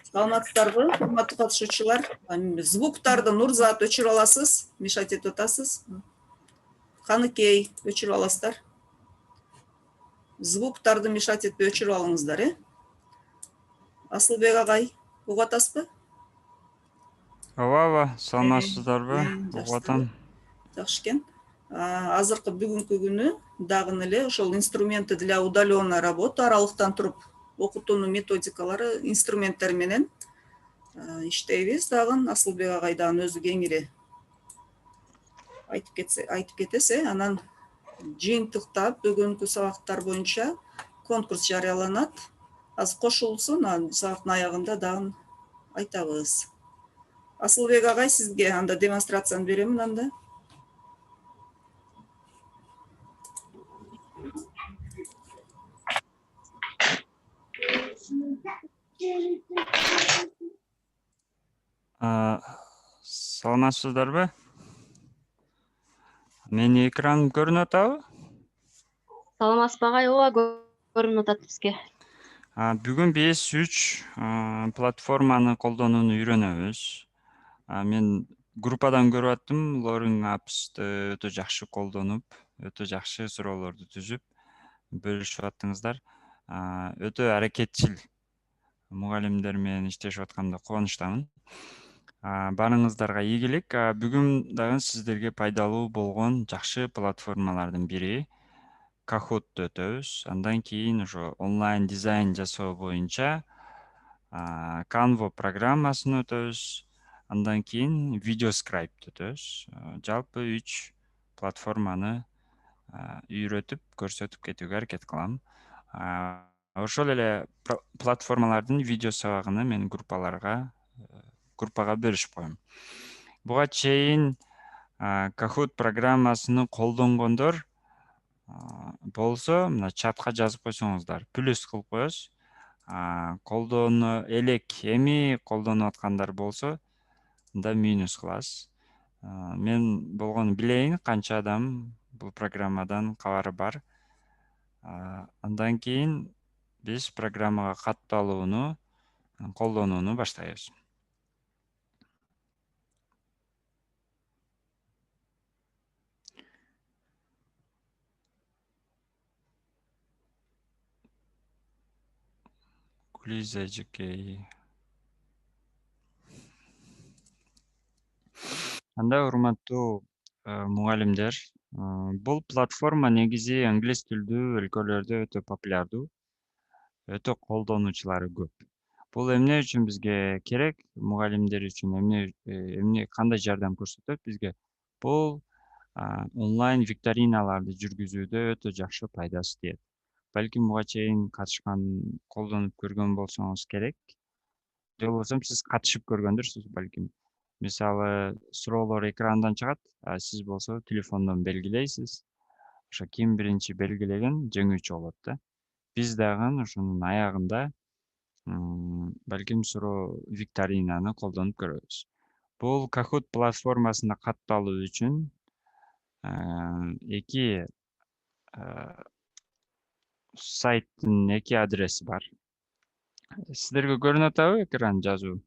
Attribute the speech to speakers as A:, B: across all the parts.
A: Саламатсыздарбы, урматтуу катышуучулар? Звуктарды Нурзат өчүрүп аласыз, мешать этип атасыз. Каныкей өчүрүп аласыздар. Звуктарды мешать этпей өчүрүп алыңыздар, Асылбек агай, угуп атасызбы?
B: Ооба, саламатсыздарбы? Угуп атам.
A: Жакшы экен. Азыркы бүгүнкү күнү дагы эле ошол инструменты для удаленной работы, аралыктан туруп окутуунун методикалары, инструменттери менен иштейбиз. Дагы Асылбек агай дагы өзү кеңири айтып кетесе, анан жыйынтыктап бүгүнкү сабактар боюнча конкурс жарыяланат. Азыр кошулсун, сабактын аягында дагы айтабыз. Асылбек агай, сизге анда демонстрацияны беремин анда.
B: Саламатсыздарбы? Менин экраным көрүнүп атабы?
C: Саламатсызбы агай? Ооба, көрүнүп атат бизге.
B: Бүгүн биз 3 платформаны колдонууну үйрөнөбүз. Мен группадан көрүп аттым, Learning Apps'ты өтө жакшы колдонуп, өтө жакшы суроолорду түзүп бөлүшүп аттыңыздар. Өтө аракетчил мугалимдер менен иштешип атканымда кубанычтамын. Барыңыздарга ийгилик. Бүгүн дагы сиздерге пайдалуу болгон жакшы платформалардын бири Kahoot'tu өтөбүз. Андан кийин ошо онлайн дизайн жасоо боюнча Canva программасын өтөбүз. Андан кийин VideoScribe'ты өтөбүз. Жалпы 3 платформаны үйрөтүп, көрсөтүп кетүүгө аракет кылам. Ошол эле платформалардын видео сабагын мен группага бөлүшүп коем. Буга чейин Kahoot программасын колдонгондор болсо, мына чатка жазып койсоңуздар, плюс кылып коебуз. Эми колдонуп аткандар болсо, анда минус кыласыз. Мен болгону билейин, канча адам бул программадан кабары бар. Андан кийин биз программага катталууну, колдонууну баштайбыз. Гүлиза эжекей. Анда урматтуу мугалимдер, бул платформа негизи англис тилдүү өлкөлөрдө өтө популярдуу, өтө колдонуучулары көп. Бул эмне үчүн бизге керек? Мугалимдер үчүн эмне кандай жардам көрсөтөт бизге? Бул онлайн викториналарды жүргүзүүдө өтө жакшы пайдасы тиет. Балким буга чейин катышкан, колдонуп көргөн болсоңуз керек. Же болбосо сиз катышып көргөндүрсүз балким. Мисалы, суроолор экрандан чыгат, сиз болсо телефондон белгилейсиз. Ошо ким биринчи белгилеген жеңүүчү болот да. Биз дагы ошонун аягында балким суроо викторинаны колдонуп көрөбүз. Бул Kahoot платформасына катталуу үчүн эки сайттын эки адреси бар. Сиздерге көрүнүп атабы экран жазуу?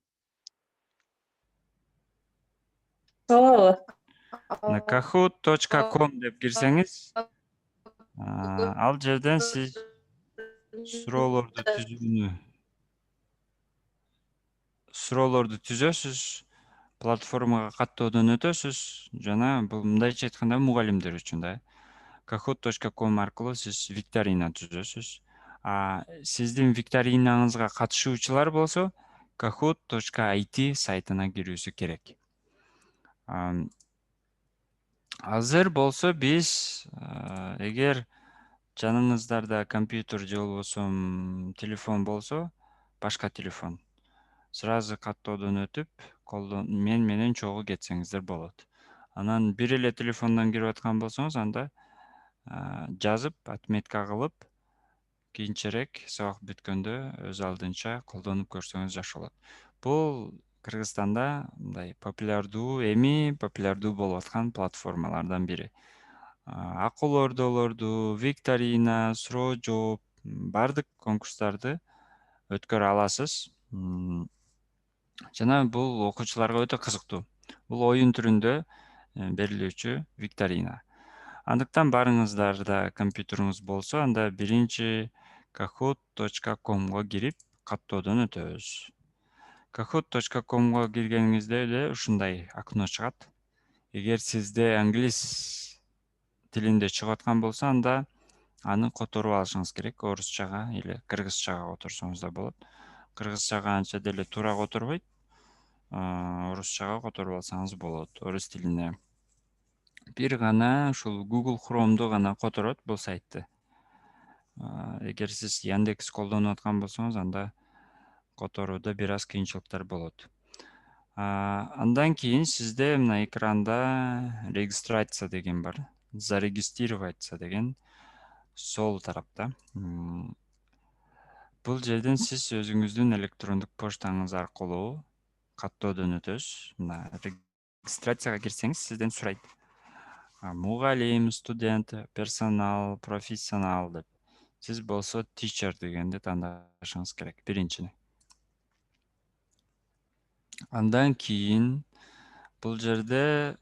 C: Ооба.
B: Kahoot.com деп кирсеңиз, ал жерден сиз суроолорду түзөсүз, платформага каттоодон өтөсүз жана бул мындайча айтканда мугалимдер үчүн да. Kahoot.com аркылуу сиз викторина түзөсүз. Сиздин викторинаңызга катышуучулар болсо kahoot.it сайтына кирүүсү керек. Азыр болсо биз эгер жаныңыздарда компьютер же болбосо телефон болсо, башка телефон, сразу каттоодон өтүп, мен менен чогуу кетсеңиздер болот. Анан бир эле телефондон кирип аткан болсоңуз, анда жазып, отметка кылып, кийинчерээк сабак бүткөндө өз алдынча колдонуп көрсөңүз жакшы болот. Бул Кыргызстанда мындай популярдуу болуп аткан платформалардан бири. Акыл ордолорду, викторина, суроо жооп, бардык конкурстарды өткөрө аласыз. Жана бул окуучуларга өтө кызыктуу. Бул оюн түрүндө берилүүчү викторина. Андыктан барыңыздарда компьютериңиз болсо, анда биринчи kahoot.com'го кирип, каттоодон өтөбүз. kahoot.com'го киргениңизде эле ушундай окно чыгат. Эгер сизде англис тилинде чыгып аткан болсо, анда аны которуп алышыңыз керек. Орусчага или кыргызчага которсоңуз да болот. Кыргызчага анча деле туура которбойт. Орусчага которуп алсаңыз болот, орус тилине. Бир гана ушул Google Chrome'ду гана которот бул сайтты. Эгер сиз Яндекс колдонуп аткан болсоңуз, анда которууда бир аз кыйынчылыктар болот. Андан кийин сизде мына экранда регистрация деген бар. Зарегистрироваться деген сол тарапта. Бул жерден сиз өзүңүздүн электрондук поштаңыз аркылуу каттоодон өтөсүз. Мына регистрацияга кирсеңиз сизден сурайт. Мугалим, студент, персонал, профессионал деп. Сиз болсо teacher дегенди тандашыңыз керек, биринчини. Андан кийин бул жерде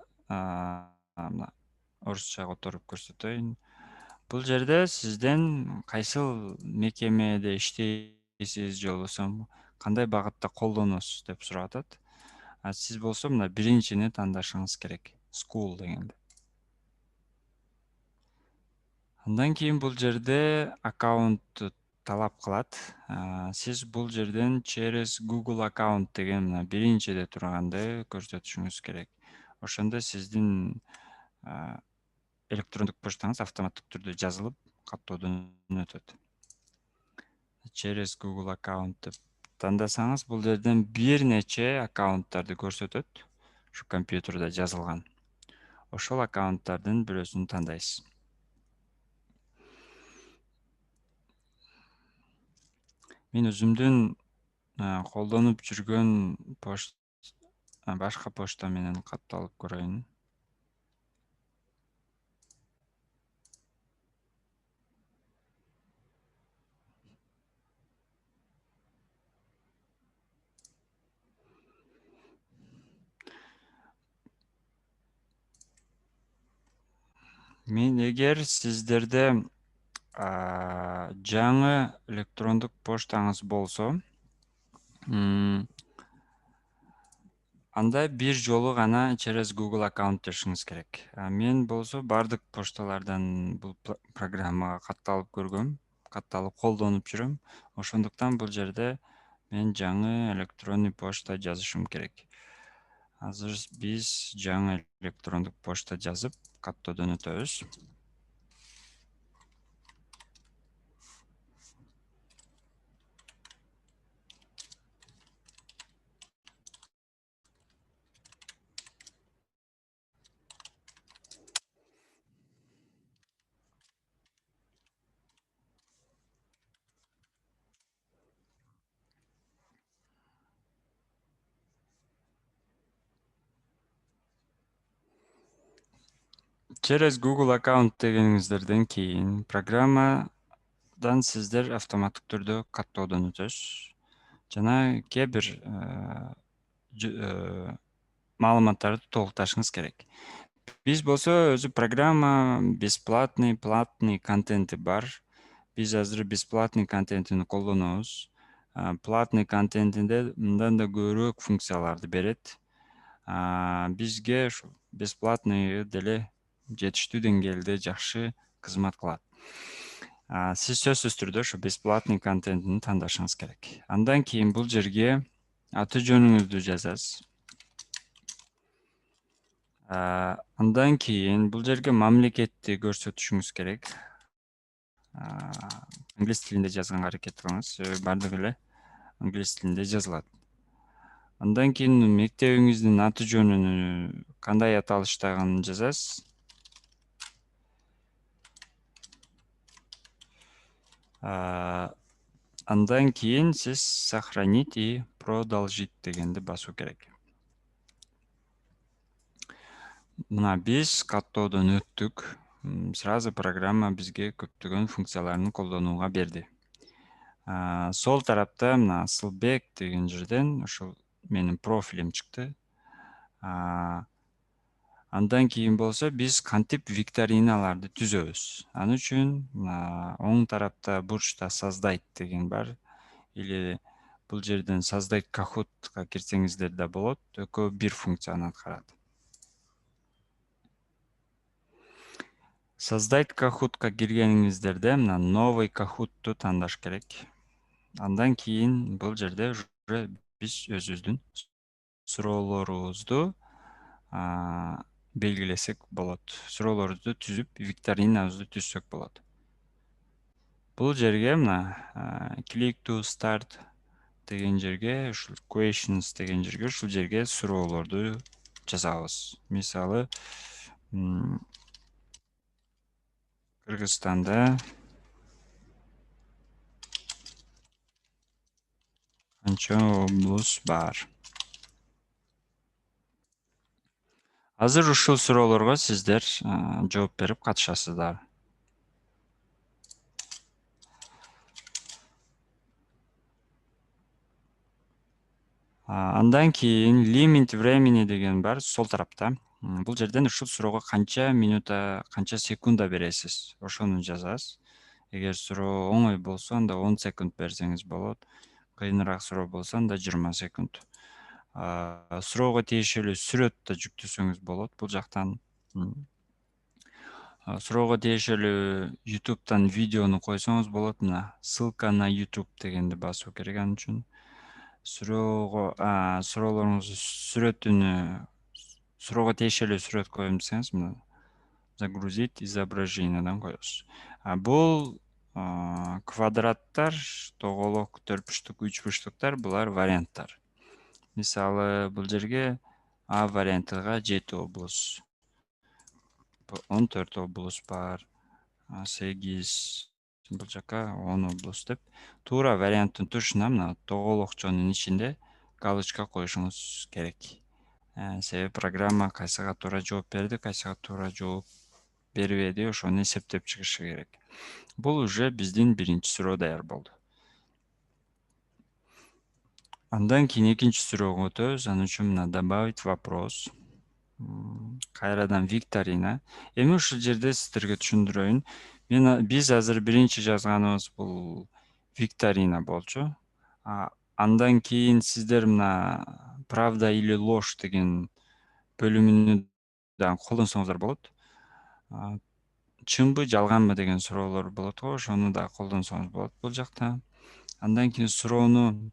B: орусча которуп көрсөтөйүн. Бул жерде сизден кайсыл мекемеде иштейсиз же болбосо кандай багытта колдоносуз деп сурап атат. Сиз болсо мына биринчини тандашыңыз керек. School дегенди. Андан кийин бул жерде аккаунт талап кылат. Сиз бул жерден через Google аккаунт деген мына биринчиде турганды көрсөтүшүңүз керек. Ошондо сиздин электрондук поштаңыз автоматтык түрдө жазылып, каттоодон өтөт. Через Google аккаунт деп тандасаңыз, бул жерден бир нече аккаунттарды көрсөтөт. Ушу компьютерде жазылган. Ошол аккаунттардын бирөөсүн тандайсыз. Мен өзүмдүн колдонуп жүргөн башка почта менен катталып көрөйүн. Мен эгер сиздерде жаңы электрондук поштаңыз болсо, анда бир жолу гана через Google аккаунт дешиңиз керек. Мен болсо бардык пошталардан бул программага катталып көргөм, катталып колдонуп жүрөм. Ошондуктан бул жерде мен жаңы электронный почта жазышым керек. Азыр биз жаңы электрондук почта жазып, каттоодон өтөбүз. Через Google аккаунт дегениңиздерден кийин программадан сиздер автоматтык түрдө каттоодон өтөсүз. Жана кээ бир маалыматтарды толукташыңыз керек. Биз болсо өзү программа бесплатный, платный контенти бар. Биз азыр бесплатный контентини колдонобуз. Платный контентинде мындан да көбүрөөк функцияларды берет. Бизге бесплатный деле жетиштүү деңгээлде жакшы кызмат кылат. Сиз сөзсүз түрдө ошо бесплатный контентини тандашыңыз керек. Андан кийин бул жерге аты жөнүңүздү жазасыз. Андан кийин бул жерге мамлекетти көрсөтүшүңүз керек. Англис тилинде жазганга аракет кылыңыз. Бардыгы эле англис тилинде жазылат. Андан кийин мектебиңиздин аты жөнүн кандай аталыштагын жазасыз. Андан кийин сиз сохранить и продолжить дегенди басуу керек. Мына биз каттоодон өттүк. Сразу программа бизге көптөгөн функцияларын колдонууга берди. Сол тарапта мына Асылбек деген жерден ошол менин профилим чыкты. Андан кийин болсо биз кантип викториналарды түзөбүз. Ал үчүн оң тарапта бурчта создать деген бар. Или бул жерден создать кахутка кирсеңиздер да болот. Экөө бир функцияны аткарат. Создать кахутка киргениңиздерде мына новый кахутту тандаш керек. Андан кийин бул жерде уже биз өзүбүздүн суроолорубузду белгилесек болот. Суроолорубузду түзүп, викторинабызды түзсөк болот. Бул жерге мына click to start деген жерге, ушул questions деген жерге, ушул жерге суроолорду жазабыз. Мисалы, Кыргызстанда канча облус бар? Азыр ушул суроолорго сиздер жооп берип катышасыздар. Андан кийин limit времени деген бар сол тарапта. Бул жерден ушул суроого канча минута, канча секунда бересиз, ошону жазасыз. Эгер суроо оңой болсо, анда 10 секунд берсеңиз болот. Кыйыныраак суроо болсо, анда 20 секунд. Суроого тиешелүү сүрөт да жүктөсөңүз болот бул жактан. Суроого тиешелүү YouTube'дан видеону койсоңуз болот. Мына ссылка на YouTube дегенди басуу керек ал үчүн. Суроолоруңуздун суроого тиешелүү сүрөт коем десеңиз, мына загрузить изображениедан коесуз. Бул квадраттар, тоголок, төртбурчтук, үчбурчтуктар булар варианттар. Мисалы, бул жерге А вариантыга 7 облус, 14 облус бар, 8, бул жака 10 облус деп. Туура варианттын тушуна мына тоголокчонун ичинде галочка коюшуңуз керек. Себеби программа кайсыга туура жооп берди, кайсыга туура жооп бербеди, ошону эсептеп чыгышы керек. Бул уже биздин биринчи суроо даяр болду. Андан кийин экинчи суроого өтөбүз. Ал үчүн мына добавить вопрос. Кайрадан викторина. Эми ушул жерде сиздерге түшүндүрөйүн. Биз азыр биринчи жазганыбыз бул викторина болчу. Андан кийин сиздер мына правда или ложь деген бөлүмүнү да колдонсоңуздар болот. Чынбы, жалганбы деген суроолор болот го, ошону да колдонсоңуз болот бул жакта. Андан кийин суроону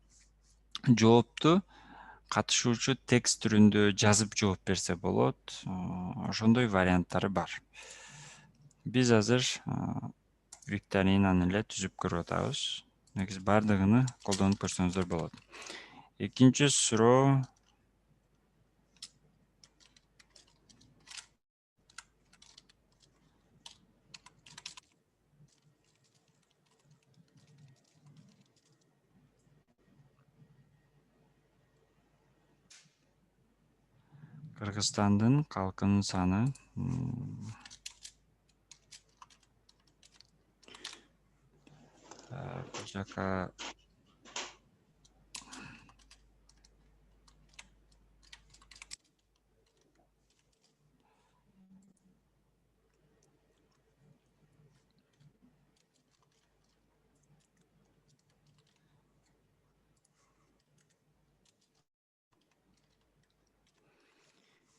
B: жоопту катышуучу текст түрүндө жазып жооп берсе болот. Ошондой варианттары бар. Биз азыр викторинаны эле түзүп көрүп атабыз. Негизи бардыгын колдонуп көрсөңүздөр болот. Экинчи суроо Кыргызстандын калкынын саны бул жака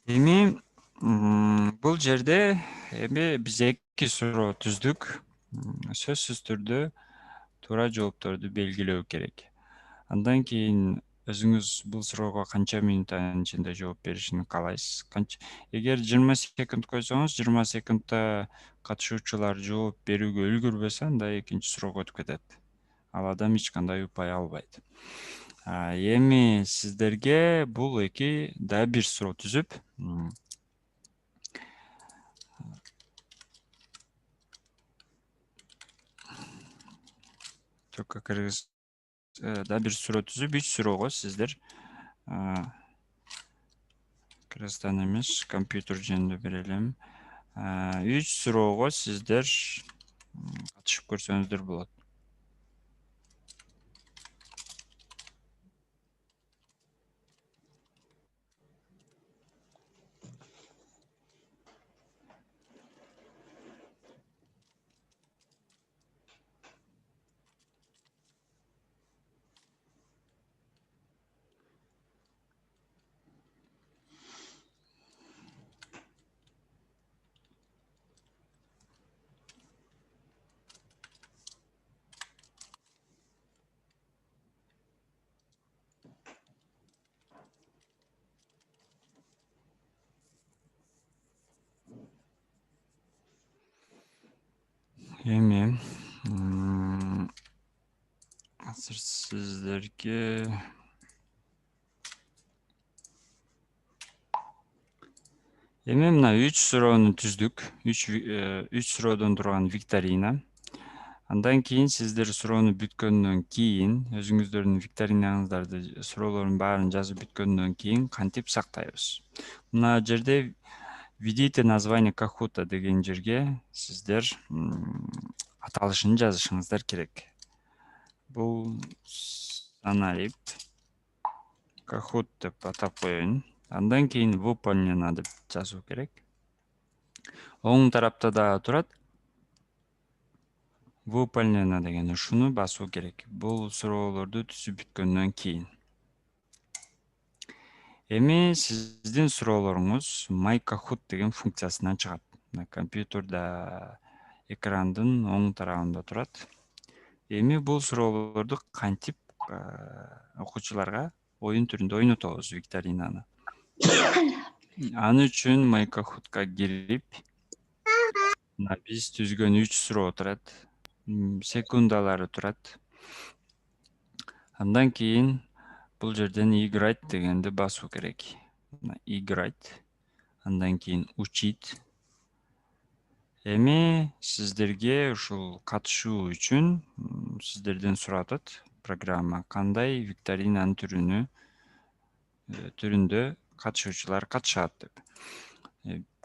B: эми бул жерде биз эки суроо түздүк. Сөзсүз түрдө туура жоопторду белгилөө керек. Андан кийин өзүңүз бул суроого канча минуттан ичинде жооп беришин каалайсыз? Эгер 20 секунд койсоңуз, 20 секундта катышуучулар жооп берүүгө үлгүрбөсө, анда экинчи суроого өтүп кетет. Ал адам эч кандай упай албайт. Эми сиздерге бул эки да бир суроо түзүп, да бир суроо түзүп, 3 суроого сиздер Кыргызстан эмес, компьютер жөнүндө берелим. 3 суроого сиздер катышып көрсөңүздөр болот. Эми азыр сиздерге эми мына 3 суроону түздүк. 3 суроодон турган викторина. Андан кийин сиздер суроону бүткөндөн кийин, өзүңүздөрдүн викторинаңыздарды, суроолордун баарын жазып бүткөндөн кийин кантип сактайбыз? Мына жерде введите название Кахута деген жерге сиздер аталышын жазышыңыздар керек. Бул саналип Кахут деп атап коеюн. Андан кийин выполнено деп жазуу керек. Оң тарапта дагы турат. Выполнено деген ушуну басуу керек. Бул суроолорду түзүп бүткөндөн кийин. Эми сиздин суроолоруңуз My Kahoot деген функциясынан чыгат. Компьютерда экрандын оң тарабында турат. Эми бул суроолорду кантип окуучуларга оюн түрүндө ойнотобуз викторинаны? Аны үчүн My Kahoot'ка кирип, биз түзгөн 3 суроо турат. Секундалары турат. Андан кийин бул жерден играть дегенди басуу керек. Играть. Андан кийин учить. Эми сиздерге ушул катышуу үчүн сиздерден суратат программа кандай викторинанын түрүндө катышуучулар катышат деп.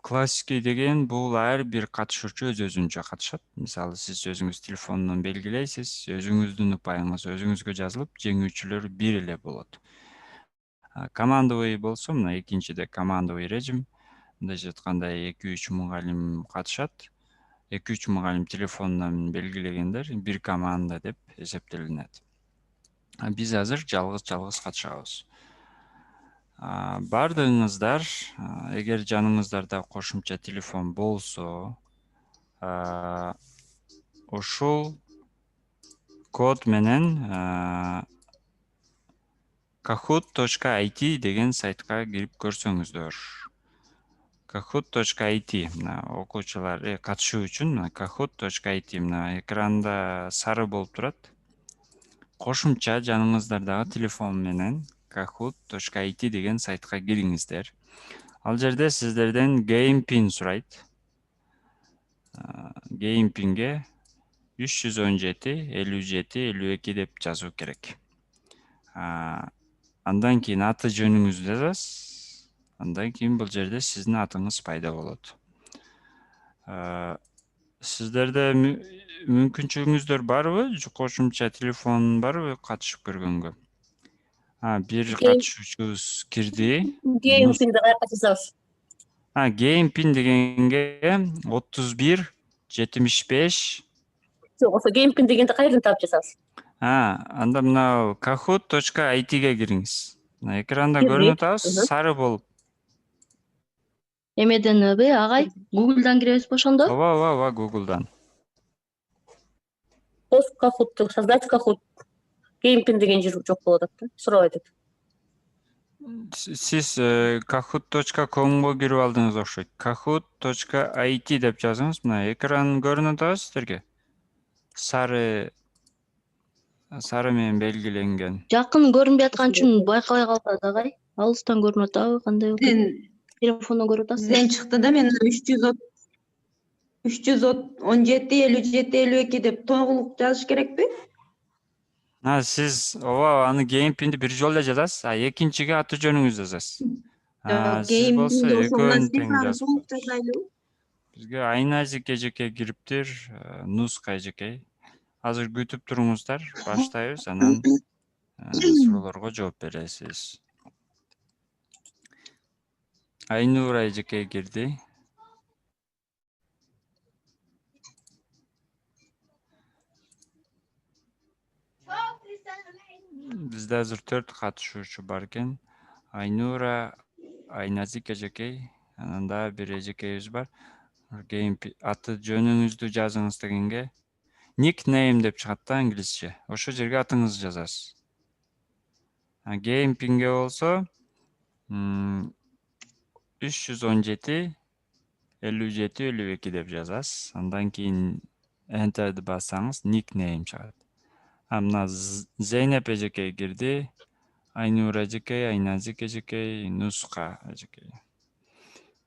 B: Классики деген бул ар бир катышуучу өз-өзүнчө катышат. Мисалы, сиз өзүңүз телефондон белгилейсиз, өзүңүздүн упайыңыз өзүңүзгө жазылып, жеңүүчүлөр бир эле болот. Командовый болсо, мына экинчиде командовый режим. Мындайча айтканда 2-3 мугалим катышат. 2-3 мугалим телефондон белгилегендер бир команда деп эсептелинет. Биз азыр жалгыз катышабыз. Бардыгыңыздар, эгер жаныңыздарда кошумча телефон болсо, ушул код менен kahoot.it деген сайтка кирип көрсөңүздөр. kahoot.it окуучулар катышуу үчүн kahoot.it экранда сары болуп турат. Кошумча жаныңыздардагы телефон менен kahoot.it деген сайтка кириңиздер. Ал жерде сиздерден game pin сурайт. Game pinге 317 57 52 деп жазуу керек. Андан кийин аты жөнүңүздү жазасыз. Андан кийин бул жерде сиздин атыңыз пайда болот. Сиздерде мүмкүнчүлүгүңүздөр барбы? Кошумча телефон барбы катышып көргөнгө? Бир катышуучубуз кирди.
D: Game pinди каяка жазабыз?
B: Game pin дегенге 31 75.
D: Жок, ошо game pin дегенди кайерден таап жазабыз?
B: Анда мына kahoot.it'ге кириңиз. Экранда көрүнүп атабыз, сары болуп.
C: Эмеденби агай? Google'дан киребизби ошондо?
B: Ооба, Google'дан.
D: Пост Kahoot, создать Kahoot. Game pin деген жер жок болуп атат да. Сурап айтат.
B: Сиз kahoot.com'го кирип алдыңыз окшойт. kahoot.it деп жазыңыз. Мына экран көрүнүп атабы сиздерге? Сары менен белгиленген.
C: Жакын көрүнбөй аткан үчүн байкабай калып атат агай. Алыстан көрүнүп атабы, кандай болот? Телефондон көрүп атасыз?
E: Сизден чыкты да, мен 317 57 52 деп тогулук жазыш керекпи?
B: Сиз аны game pinди бир жолу эле жазасыз, экинчиге аты жөнүңүздү жазасыз. Сиз болсо экөөнү тең жазып коюңуз. Бизге Айназик эжеке кириптир, Нуска эжеке. Азыр күтүп туруңуздар, баштайбыз, анан суроолорго жооп бересиз. Айнура эжеке кирди. Бизде азыр 4 катышуучу бар экен. Айнура, Айназик эжекей, анан дагы бир эжекейибиз бар. Аты жөнүңүздү жазыңыз дегенге nickname деп чыгат да англисче. Ошо жерге атыңызды жазасыз. Game pinге болсо 317 57 52 деп жазасыз. Андан кийин Enter'di бассаңыз nickname чыгат. Мына Зейнеп эжекей кирди. Айнура эжекей, Айназик эжекей, Нусқа эжекей.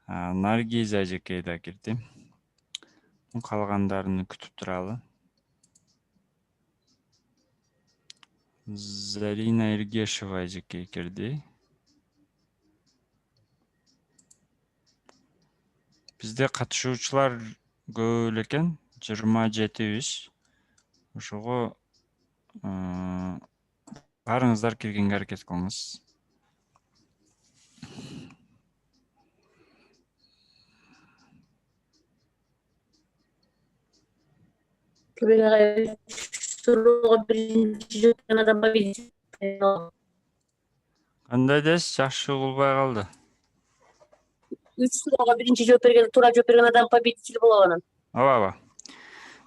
B: Наргиза эжекей да кирди. Калгандарын күтүп туралы. Зарина Эргешева эжекей кирди. Бизде катышуучулар көп эле экен, 27 Ошого барыңыздар киргенге аракет кылыңыз.
D: Кебек агай суроо биринчи жооп адам победитель.
B: Кандай дес, жакшы угулбай калды.
D: 3 суроого биринчи жооп берген, туура жооп берген адам победитель болот анан.
B: Ооба.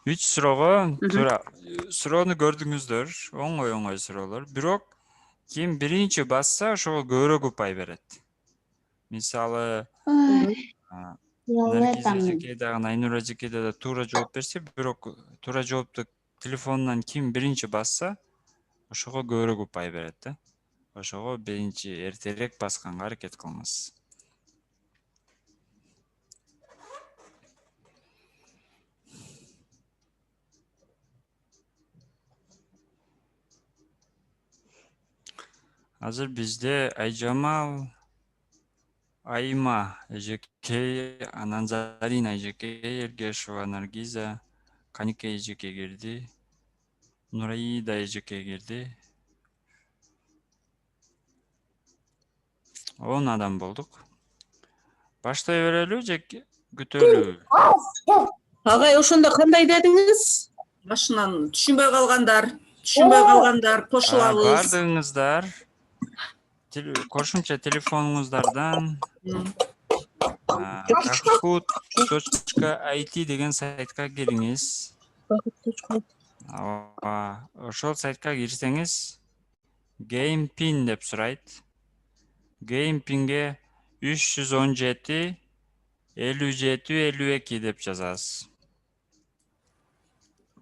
B: 3 суроого туура суроону көрдүңүздөр, оңой суроолор. Бирок ким биринчи басса, ошого көбүрөөк упай берет. Мисалы, Наргиз эжекей дагы, Айнура эжекей да туура жооп берсе, бирок туура жоопту телефонунан ким биринчи басса, ошого көбүрөөк упай берет да. Ошого биринчи эртерээк басканга аракет кылыңыз. Азыр бизде Айжамал, Айма эжекей, анан Зарина эжекей, Эргешева, Наргиза, Каникей эжекей кирди. Нураида эжекей кирди. 10 адам болдук. Баштай берелүү же күтөлүү?
D: Агай ошондо кандай дедиңиз?
A: Башынан түшүнбөй калгандар, кошулабыз.
B: Бардыгыңыздар кошумча телефонуңуздардан kahoot.it деген сайтка кириңиз. Ошол сайтка кирсеңиз, GamePin деп сурайт. GamePinге 317 57 52 деп жазасыз.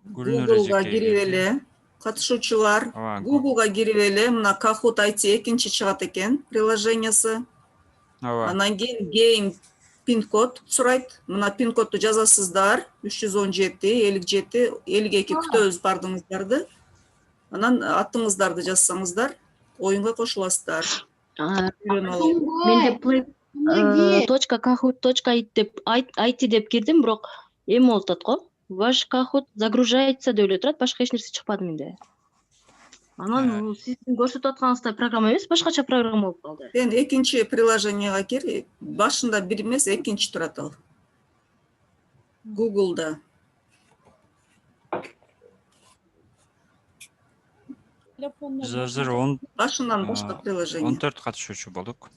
A: Google'га кирип эле, катышуучулар Google'га кирип эле, мына Kahoot.it экинчи чыгат экен приложениясы. Анан кийин Game пин код сурайт. Мына пин кодду жазасыздар, 317 57 52 күтөбүз бардыгыңыздарды. Анан атыңыздарды жазсаңыздар, оюнга кошуласыздар.
C: Менде play.kahoot.it деп кирдим, бирок эми болуп атат го. Ваш Kahoot загружается деп эле турат, башка эч нерсе чыкпады менде. Анан сиздин көрсөтүп атканыңыздай программа эмес, башкача программа болуп калды.
A: Сен экинчи приложенияга кир, башында бир эмес, экинчи турат ал. Google'да.
B: Биз азыр
A: башынан башка приложение.
B: 14 катышуучу болдук.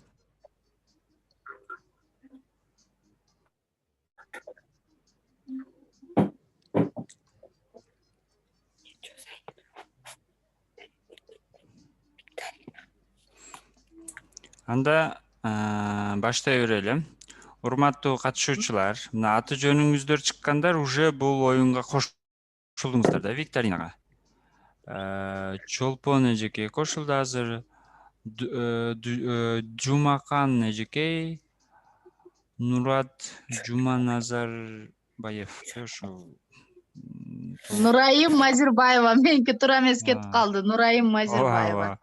B: Анда баштай берели. Урматтуу катышуучулар, мына аты жөнүңүздөр чыккандар уже бул оюнга кошулуңуздар да, викторинага. Чолпон эжекей кошулду азыр. Жумакан эжекей, Нурат Жуманазарбаев. Ошо
F: Нурайым Мазирбаева, меники туура эмес кетип калды. Нурайым Мазирбаева.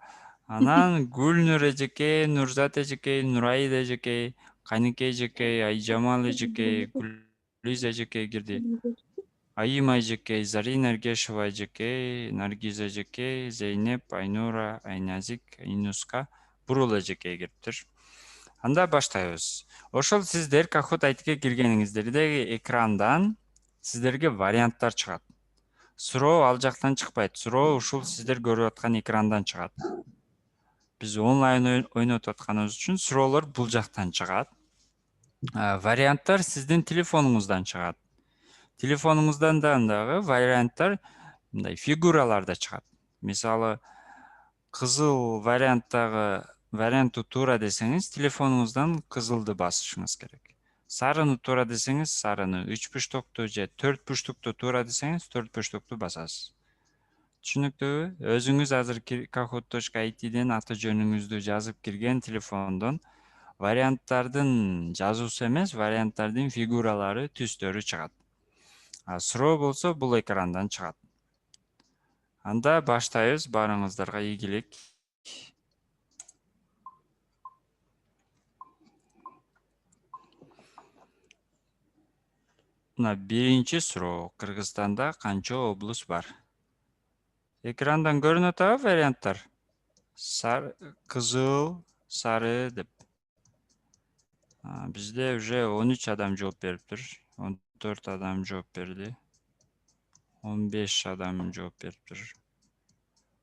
B: Анан Гүлнур эжекей, Нурзат эжекей, Нураида эжекей, Каникей эжекей, Айжамал эжекей, Гүлүз эжекей кирди. Айыма эжекей, Зарина Эргешева эжекей, Наргиз эжекей, Зейнеп, Айнура, Айназик, Инуска, Бурул эжекей кириптир. Анда баштайбыз. Ошол сиздер Kahoot.it'ке киргениңиздерде экрандан сиздерге варианттар чыгат. Суроо ал жактан чыкпайт. Суроо ушул сиздер көрүп аткан экрандан чыгат. Биз онлайн ойнотуп атканыбыз үчүн суроолор бул жактан чыгат. Варианттар сиздин телефонуңуздан чыгат. Телефонуңуздан дагы варианттар мындай фигураларда чыгат. Мисалы, кызыл варианттагы вариантты туура десеңиз, телефонуңуздан кызылды басышыңыз керек. Сарыны туура десеңиз, сарыны, 3 бурчтукту же 4 бурчтукту туура десеңиз, 4 бурчтукту басасыз. Түшүнүктүүбү? Өзүңүз азыр kahoot.it'ден аты жөнүңүздү жазып кирген телефондон варианттардын жазуусу эмес, варианттардын фигуралары, түстөрү чыгат. Суроо болсо бул экрандан чыгат. Анда баштайбыз, баарыңыздарга ийгилик. Мына биринчи суроо. Кыргызстанда канча облус бар? Экрандан көрүнүп атабы варианттар? Кызыл, сары деп. Бизде уже 13 адам жооп бериптир. 14 адам жооп берди. 15 адам жооп бериптир.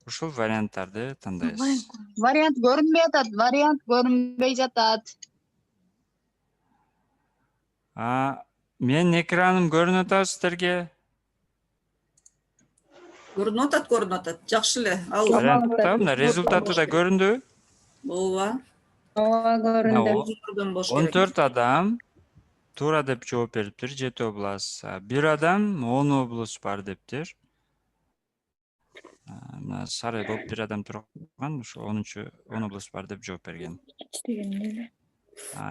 B: Ушул варианттарды тандайсыз.
F: Вариант көрүнбөй атат, вариант көрүнбөй жатат.
B: Менин экраным көрүнүп атабы сиздерге?
A: Көрүнүп атат. Жакшы эле. Ал
B: Вариантта мына результаты да көрүндүбү?
E: Ооба, көрүндү.
B: 14 адам туура деп жооп бериптир, 7 облас. Бир адам 10 облус бар дептир. Мына сары болуп бир адам турган, ошо 10 облус бар деп жооп берген.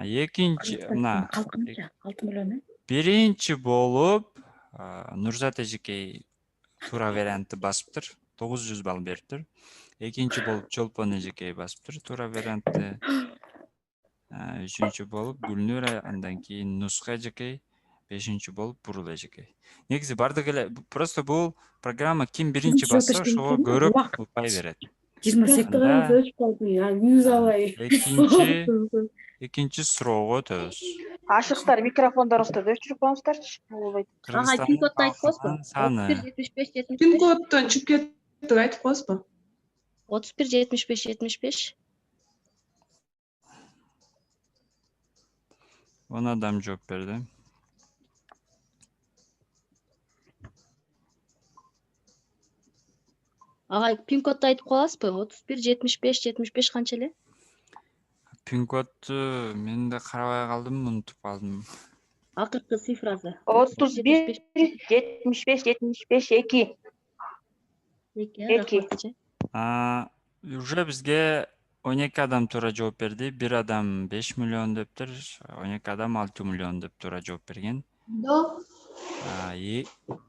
B: Экинчи, мына
D: 6 миллион.
B: биринчи болуп Нурзат эжекей туура вариантты басыптыр, 900 балл бериптир. Экинчи болуп Чолпон эжекей басыптыр, туура вариантты. Үчүнчү болуп Гүлнура, андан кийин Нуска эжекей, 5-нчи болуп Бурул эжекей. Негизи бардыгы эле просто бул программа ким биринчи басса ошого көбүрөөк упай берет.
D: 28 гана өчүп калдым я, 100 алай.
B: Экинчи суроого өтөбүз.
G: Ашыктар микрофондорубузду өчүрүп коюңуздарчы. Болбойт.
C: Пин кодду айтып коесузбу?
B: Саны
C: 31 75
H: Пин
C: 75.
H: коддон чыгып кеттик, айтып коесузбу?
C: 31 75 75.
B: 10 адам жооп берди.
C: Агай, пин кодду айтып коесузбу? 31 75 75 канча эле?
B: Пин кодду мен да карабай калдым, унутуп калдым.
C: Акыркы цифрасы.
G: 31 75 75 2.
C: 2.
B: Уже бизге 12 адам туура жооп берди. Бир адам 5 миллион дептир, 12 адам 6 миллион деп туура жооп берген.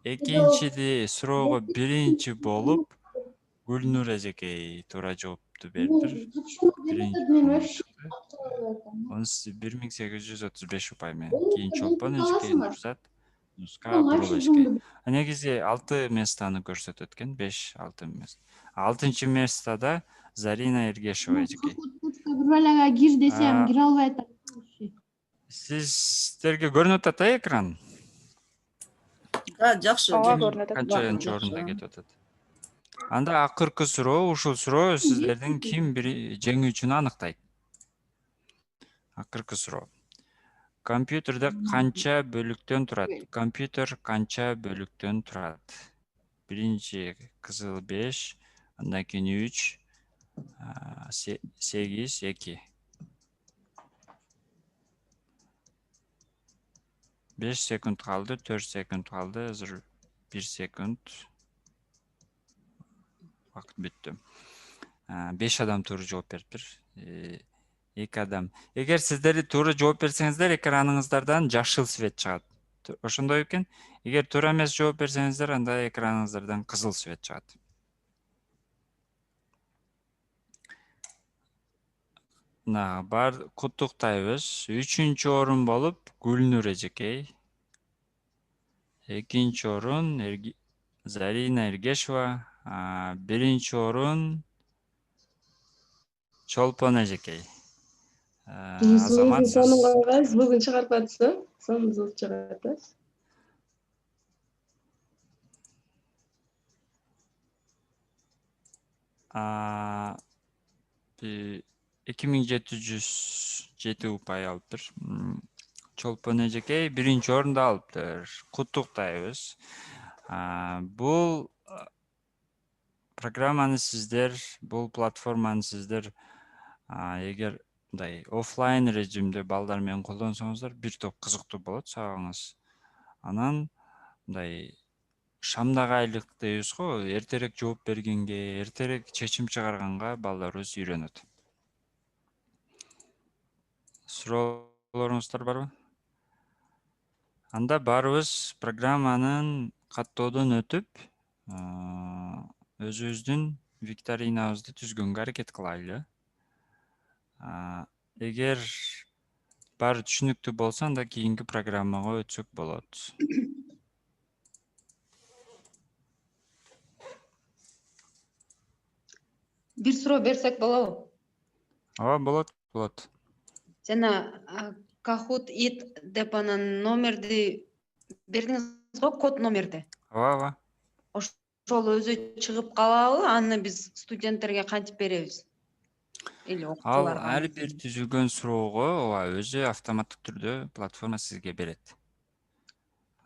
B: Экинчиди суроого биринчи болуп Гүлнур эжекей туура жоопту бериптир. 1835 упай менен. Кийин Чолпон эжекей, Нурзат, Нуска, Бурул эжекей. Негизи 6 местаны көрсөтөт экен, 5-6 место. 6-нчы местада Зарина Эргешова эжекей.
I: Бир балага кир десем, кире албай атат.
B: Сиздерге көрүнүп атат экран?
A: Жакшы.
B: Канчанчы орунда кетип атат? Анда акыркы суроо, ушул суроо сиздердин ким жеңүүчүнү аныктайт. Акыркы суроо. Компьютерде канча бөлүктөн турат? Компьютер канча бөлүктөн турат? Биринчи кызыл 5, андан кийин 3, 8, 2. 5 секунд калды, 4 секунд калды, азыр 1 секунд. Вакыт бүттү. 5 адам туура жооп бериптир. 2 адам. Эгер сиздер туура жооп берсеңиздер, экраныңыздардан жашыл свет чыгат. Ошондой экен. Эгер туура эмес жооп берсеңиздер, анда экраныңыздардан кызыл свет чыгат. Бар куттуктайбыз. 3-нчү орун болуп Гүлнур эжекей. 2-нчи орун Зарина Эргешова. 1-нчи орун Чолпон эжекей. Азамат
H: Бүгүн чыгарып атсыз, сонун чыгат.
B: 2707 упай алыптыр. Чолпон эжекей 1-нчи орунду алыптыр. Куттуктайбыз. Бул программаны сиздер, бул платформаны сиздер эгер мындай офлайн режимде балдар менен колдонсоңуздар бир топ кызыктуу болот сабагыңыз. Анан мындай шамдагы айлык дейбиз го, эртерээк жооп бергенге, эртерээк чечим чыгарганга балдарыбыз үйрөнөт. Суроолоруңуздар барбы? Анда баарыбыз программанын каттоодон өтүп, өзүбүздүн викторинабызды түзгөнгө аракет кылайлы. Эгер баары түшүнүктүү болсо, анда кийинки программага өтсөк болот.
E: Бир суроо берсек болобу?
B: Ооба, болот.
E: Жана Kahoot it деп анан номерди бердиңиз го, код номерди.
B: Ооба.
E: Ошол өзү чыгып калабы? Аны биз студенттерге кантип беребиз? Или
B: Ал
E: окуучуларга?
B: ар бир түзүлгөн суроого өзү автоматтык түрдө платформа сизге берет.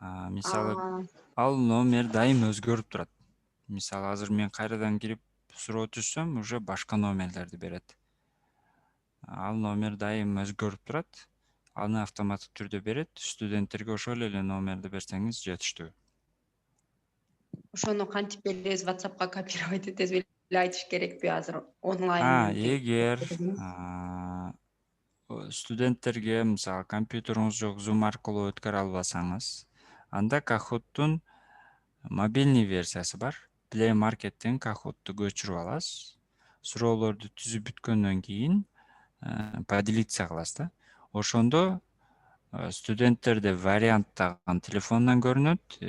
B: Мисалы, ал номер дайым өзгөрүп турат. Мисалы, азыр мен кайрадан кирип суроо түзсөм, уже башка номерлерди берет. Ал номер дайым өзгөрүп турат. Аны автоматтык түрдө берет. Студенттерге ошол эле номерди берсеңиз жетиштүү.
E: Ошону кантип беребиз? WhatsAppка копировать этебиз беле, айтыш керекпи азыр онлайн?
B: Эгер студенттерге мисалы компьютериңиз жок, Zoom аркылуу өткөрө албасаңыз, анда Kahoot'тун мобильный версиясы бар. Play Market'тен Kahoot'ту көчүрүп аласыз. Суроолорду түзүп бүткөндөн кийин поделиться кыласыз да. Ошондо студенттерде вариант дагы телефондон көрүнөт,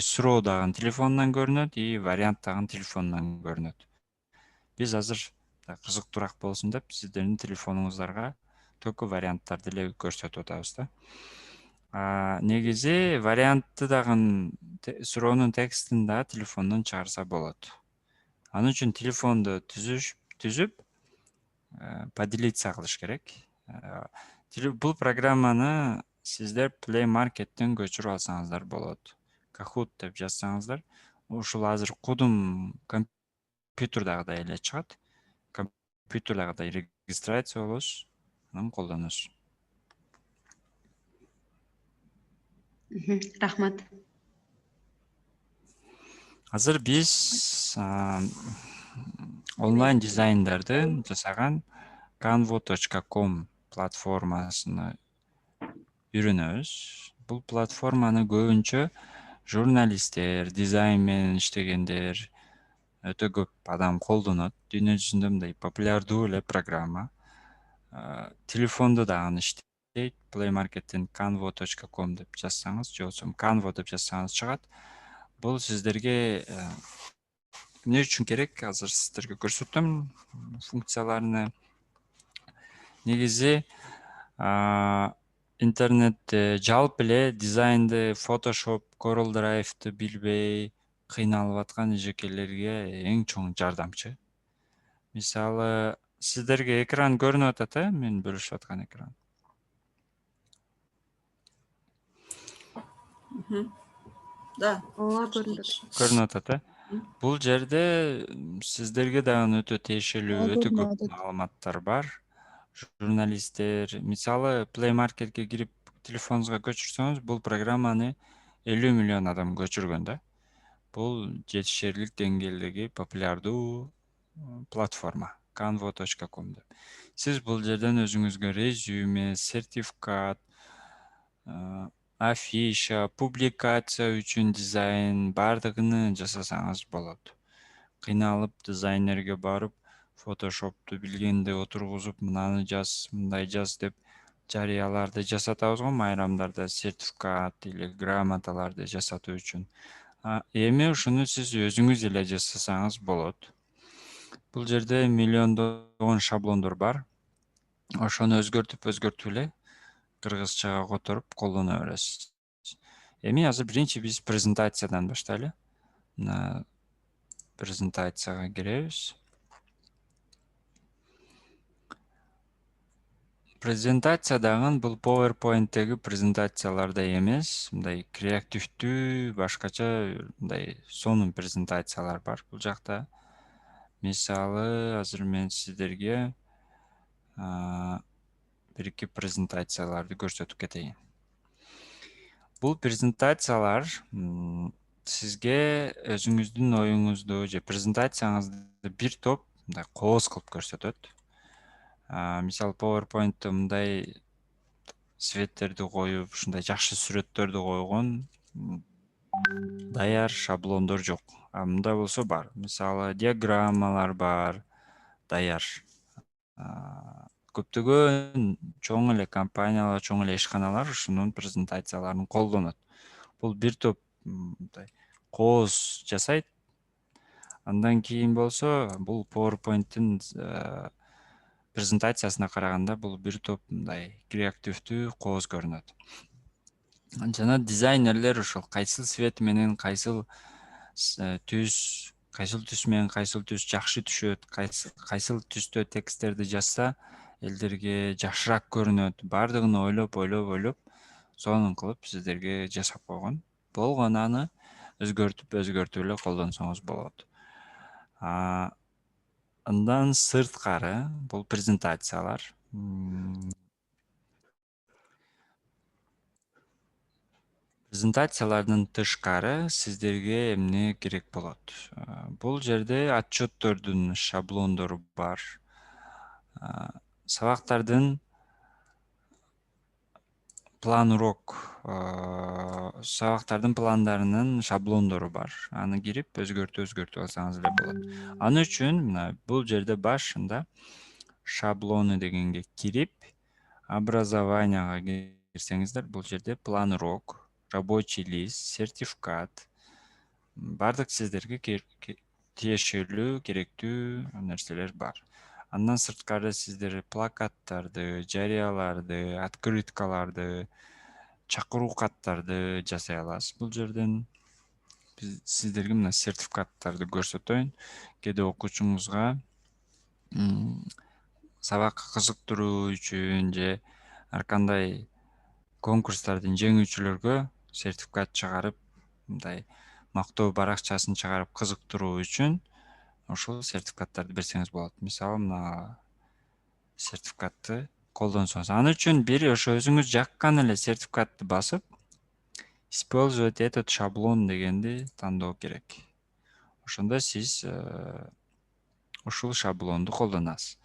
B: суроо дагы телефондон көрүнөт, вариант дагы телефондон көрүнөт. Биз азыр кызыктуураак болсун деп сиздердин телефонуңуздарга только варианттарды эле көрсөтүп атабыз да. Негизи вариантты дагы суроонун текстин да телефондон чыгарса болот. Анын үчүн телефонду түзүп поделиться кылыш керек. Бул программаны сиздер Play Market'тен көчүрүп алсаңыздар болот. Kahoot деп жазсаңыздар, ушул азыр кудум компьютердагыдай эле чыгат. Компьютердагыдай регистрация болосуз, анан колдоносуз.
E: Рахмат.
B: Азыр биз онлайн дизайндарды жасаган canvo.com платформасына үйрөнөбүз. Бул платформаны көбүнчө журналисттер, дизайн менен иштегендер өтө көп адам колдонот. Дүйнө жүзүндө мындай популярдуу эле программа. Телефондо дагы иштейт. Play Market'тен canvo.com деп жазсаңыз, же болбосо Canvo деп жазсаңыз чыгат. Бул сиздерге эмне үчүн керек? Азыр сиздерге көрсөтөм функцияларын. Негизи интернетте жалпы эле дизайнды, Photoshop, Corel Drive'ты билбей кыйналып аткан эжекелерге эң чоң жардамчы. Мисалы, сиздерге экран көрүнүп атат, мен бөлүшүп аткан экран.
A: Да.
C: Ооба,
B: Көрүнүп атат. Бул жерде сиздерге дагы өтө тиешелүү, өтө көп маалыматтар бар. Журналисттер, мисалы, Play Market'ке кирип телефонуңузга көчүрсөңүз, бул программаны 50 миллион адам көчүргөн да. Бул жетишерлик деңгээлдеги популярдуу платформа canvo.com деп. Сиз бул жерден өзүңүзгө резюме, сертификат, афиша, публикация үчүн дизайн бардыгын жасасаңыз болот. Кыйналып дизайнерге барып, Photoshop'ту билгенде отургузуп, мынаны жаз, мындай жаз деп жарыяларды жасатабыз го, майрамдарда сертификат или грамоталарды жасатуу үчүн. Эми ушуну сиз өзүңүз эле жасасаңыз болот. Бул жерде миллиондогон шаблондор бар. Ошону өзгөртүп эле кыргызчага которуп колдоно бересиз. Эми азыр биринчи биз презентациядан баштайлы. Мына презентацияга киребиз. Презентация дагы бул PowerPoint'теги презентациялардай эмес, мындай креативдүү, башкача мындай сонун презентациялар бар бул жакта. Мисалы, азыр мен сиздерге bir-iki презентацияларды көрсөтүп кетейин. Бул презентациялар сизге өзүңүздүн оюңузду же презентацияңызды бир топ мындай кооз кылып көрсөтөт. Мисалы PowerPoint'те мындай светтерди коюп, ушундай жакшы сүрөттөрдү койгон даяр шаблондор жок. Мында болсо бар. Мисалы диаграммалар бар, даяр. Көптөгөн чоң эле компаниялар, чоң эле ишканалар ушунун презентацияларын колдонот. Бул бир топ мындай кооз жасайт. Андан кийин болсо бул PowerPoint'тин презентациясына караганда бул бир топ мындай креативдүү кооз көрүнөт. Жана дизайнерлер ошол кайсыл свет менен кайсыл түс, кайсыл түс менен кайсыл түс жакшы түшөт, кайсыл түстө тексттерди жазса элдерге жакшыраак көрүнөт. Бардыгын ойлоп, сонун кылып сиздерге жасап койгон. Болгону аны өзгөртүп эле колдонсоңуз болот. Андан сырткары бул презентациялар презентациялардын тышкары сиздерге эмне керек болот? Бул жерде отчеттордун шаблондору бар. Сабактардын план урок, сабактардын пландарынын шаблондору бар. Аны кирип өзгөртүп алсаңыз эле болот. Аны үчүн мына бул жерде башында шаблоны дегенге кирип, образованияга кирсеңиздер, бул жерде план урок, рабочий лист, сертификат, бардык сиздерге тиешелүү, керектүү нерселер бар. Андан сырткары сиздер плакаттарды, жарыяларды, открыткаларды, чакыруу каттарды жасай аласыз. Бул жерден сиздерге мына сертификаттарды көрсөтөйүн. Кээде окуучуңузга сабакка кызыктыруу үчүн же ар кандай конкурстардын жеңүүчүлөргө сертификат чыгарып, мындай мактоо баракчасын чыгарып кызыктыруу үчүн ошол сертификаттарды берсеңиз болот. Мисалы, мына сертификатты колдонсоңуз. Аны үчүн бир ошо өзүңүз жаккан эле сертификатты басып, использовать этот шаблон дегенди тандоо керек. Ошондо сиз ушул шаблонду колдонасыз.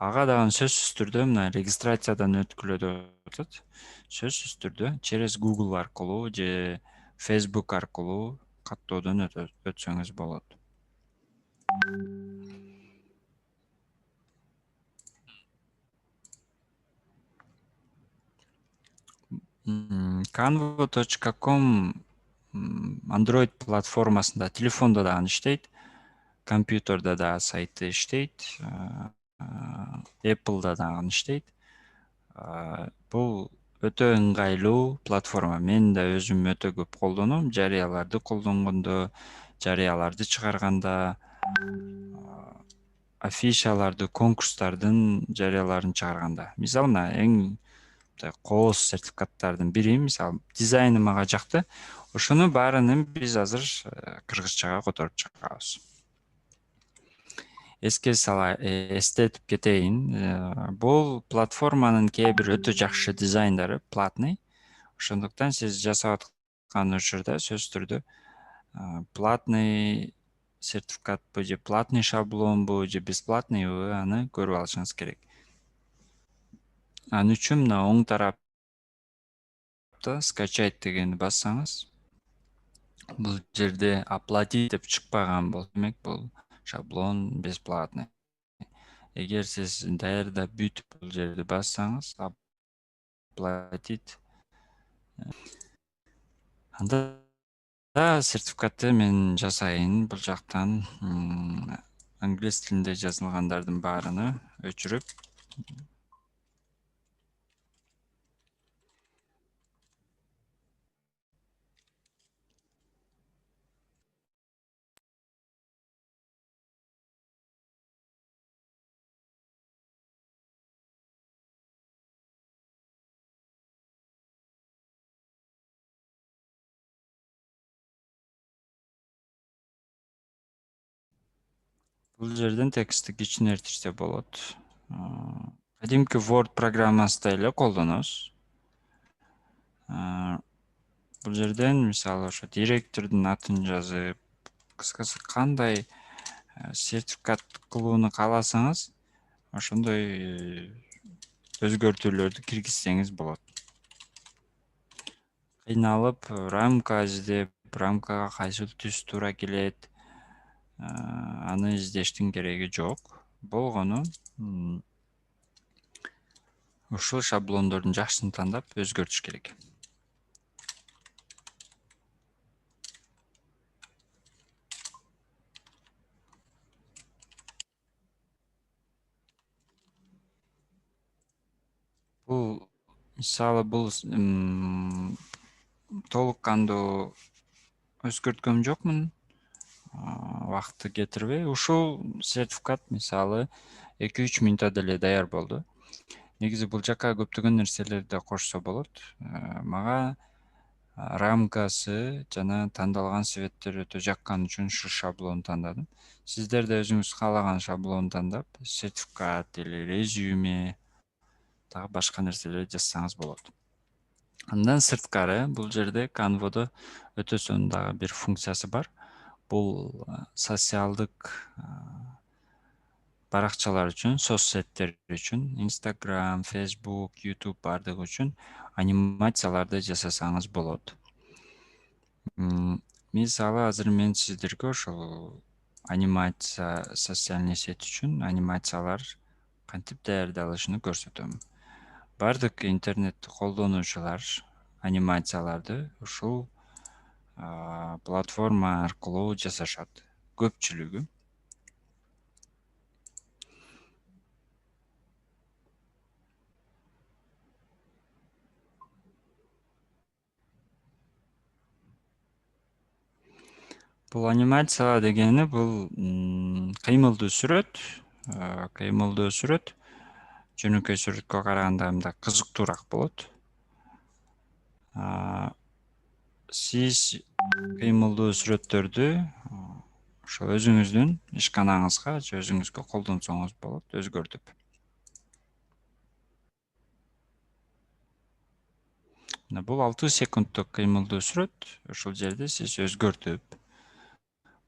B: Ага дагы сөзсүз түрдө мына регистрациядан өткүлө деп атат. Сөзсүз түрдө через Google аркылуу же Facebook аркылуу каттоодон өтсөңүз болот. Canva.com Android платформасында, телефонда да иштейт, компьютерде да сайты иштейт, Apple'да да иштейт. Бул өтө ыңгайлуу платформа. Мен да өзүм өтө көп колдоном, жарыяларды колдонгондо, жарыяларды чыгарганда, афишаларды, конкурстардын жарыяларын чыгарганда. Мисалы, мына эң кооз сертификаттардын бири, мисалы, дизайны мага жакты. Ошону баарынын биз азыр кыргызчага которуп чыгабыз. Эстетип кетейин. Бул платформанын кээ бир өтө жакшы дизайндары платный. Ошондуктан сиз жасап аткан учурда сөзсүз түрдө платный сертификатпы же платный шаблонбу же бесплатныйбы аны көрүп алышыңыз керек. Аны үчүн мына оң тарапта скачать дегенди бассаңыз, бул жерде оплатить деп чыкпаган болсо, демек бул шаблон бесплатный. Эгер сиз даярдап бүтүп бул жерди бассаңыз, оплатить, анда сертификатты мен жасайын. Бул жактан англис тилинде жазылгандардын баарыны өчүрүп, бул жерден текстти кичинертирсе болот. кадимки Word программасында эле колдоносуз. Бул жерден мисалы ошо директордун атын жазып, кыскасы кандай сертификат кылууну кааласаңыз, ошондой өзгөртүүлөрдү киргизсеңиз болот. Кыйналып рамка издеп, рамкага кайсыл түс туура келет, аны издештин кереги жок. Болгону ушул шаблондордун жакшысын тандап өзгөртүш керек. Бул мисалы бул толук кандуу өзгөрткөм жокмун. Убакытты кетирбей, ушул сертификат мисалы 2-3 мүнөттө деле даяр болду. Негизи бул жака көптөгөн нерселерди кошсо болот. Мага рамкасы жана тандалган светтер өтө жаккан үчүн ушу шаблонду тандадым. Сиздер да өзүңүз каалаган шаблонду тандап, сертификат или резюме, дагы башка нерселерди жазсаңыз болот. Андан сырткары бул жерде Canva'да өтө сонун дагы бир функциясы бар. Бул социалдык баракчалар үчүн, соцсеттер үчүн, Instagram, Facebook, YouTube бардыгы үчүн анимацияларды жасасаңыз болот. Мисалы азыр мен сиздерге ошол анимация, социальный сет үчүн анимациялар кантип даярдалышын көрсөтөм. Бардык интернет колдонуучулар анимацияларды ушул платформа аркылуу жасашат. Көпчүлүгү. Бул анимация дегени бул кыймылдуу сүрөт, жөнөкөй сүрөткө караганда мындай кызыктуураак болот. Сиз кыймылдуу сүрөттөрдү ошо өзүңүздүн ишканаңызга же өзүңүзгө колдонсоңуз болот, өзгөртүп. Бул 6 секунддук кыймылдуу сүрөт. Ошол жерде сиз өзгөртүп,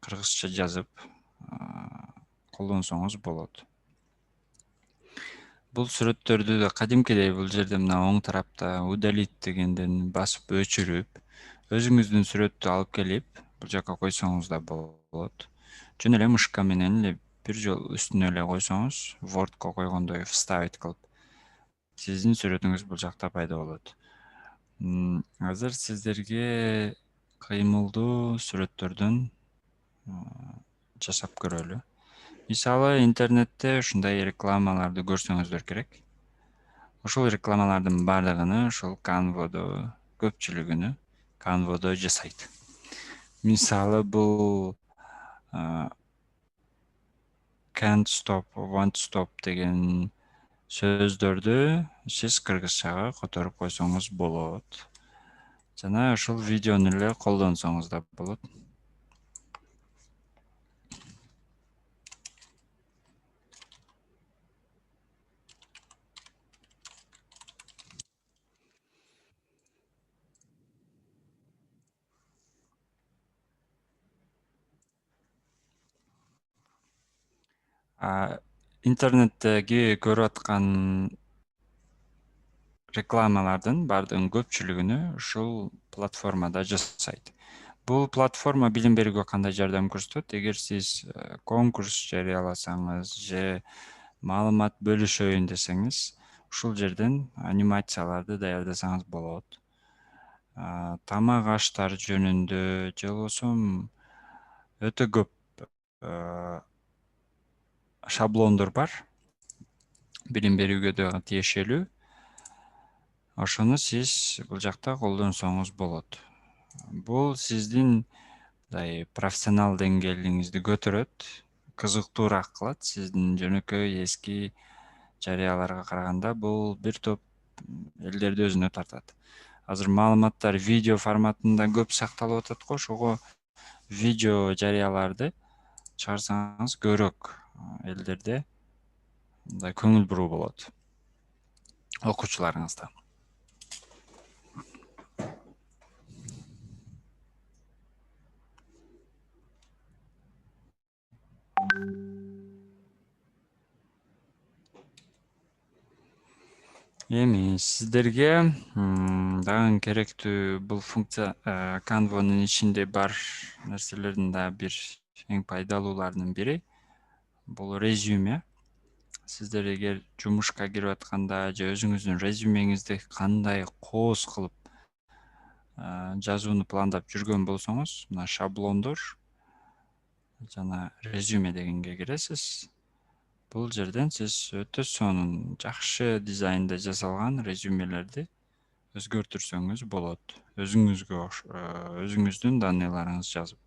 B: кыргызча жазып колдонсоңуз болот. Бул сүрөттөрдү да кадимкидей бул жерде мына оң тарапта удалить дегенден басып өчүрүп, өзүңүздүн сүрөттү алып келип, бул жака койсоңуз да болот. Жөн эле мышка менен эле бир жолу үстүнө эле койсоңуз, Wordко койгондой вставить кылып, сиздин сүрөтүңүз бул жакта пайда болот. Азыр сиздерге кыймылдуу сүрөттөрдөн жасап көрөлү. Мисалы, интернетте ушундай рекламаларды көрсөңүздөр керек. Ошол рекламалардын бардыгын ошол Canva'да, көпчүлүгүнү Canva'да жасайт. Мисалы, бул can't stop, won't stop деген сөздөрдү сиз кыргызчага которуп койсоңуз болот. Жана ошол видеону эле колдонсоңуз да болот. Интернеттеги көрүп аткан рекламалардын бардыгынын көпчүлүгүнү ушул платформада жасайт. Бул платформа билим берүүгө кандай жардам көрсөтөт? Эгер сиз конкурс жарыяласаңыз же маалымат бөлүшөйүн десеңиз, ушул жерден анимацияларды даярдасаңыз болот. Тамак аштар жөнүндө же болбосо өтө көп шаблондор бар. Билим берүүгө да тиешелүү. Ошону сиз бул жакта колдонсоңуз болот. Бул сиздин профессионал деңгээлиңизди көтөрөт, кызыктуураак кылат. Сиздин жөнөкөй эски жарыяларга караганда бул бир топ элдерди өзүнө тартат. Азыр маалыматтар видео форматында көп сакталып атат го, ошого видео жарыяларды чыгарсаңыз көбүрөөк элдерде көңүл буруу болот. окуучуларыңызда. Эми сиздерге дагы керектүү бул функция Canva'нын ичинде бар нерселердин да бир эң пайдалууларынын бири бул резюме. Сиздер эгер жумушка кирип атканда же өзүңүздүн резюмеңизди кандай кооз кылып жазууну пландап жүргөн болсоңуз, мына шаблондор жана резюме дегенге киресиз. Бул жерден сиз өтө сонун жакшы дизайнда жасалган резюмелерди өзгөртүрсөңүз болот. Өзүңүздүн данныйларыңызды жазып.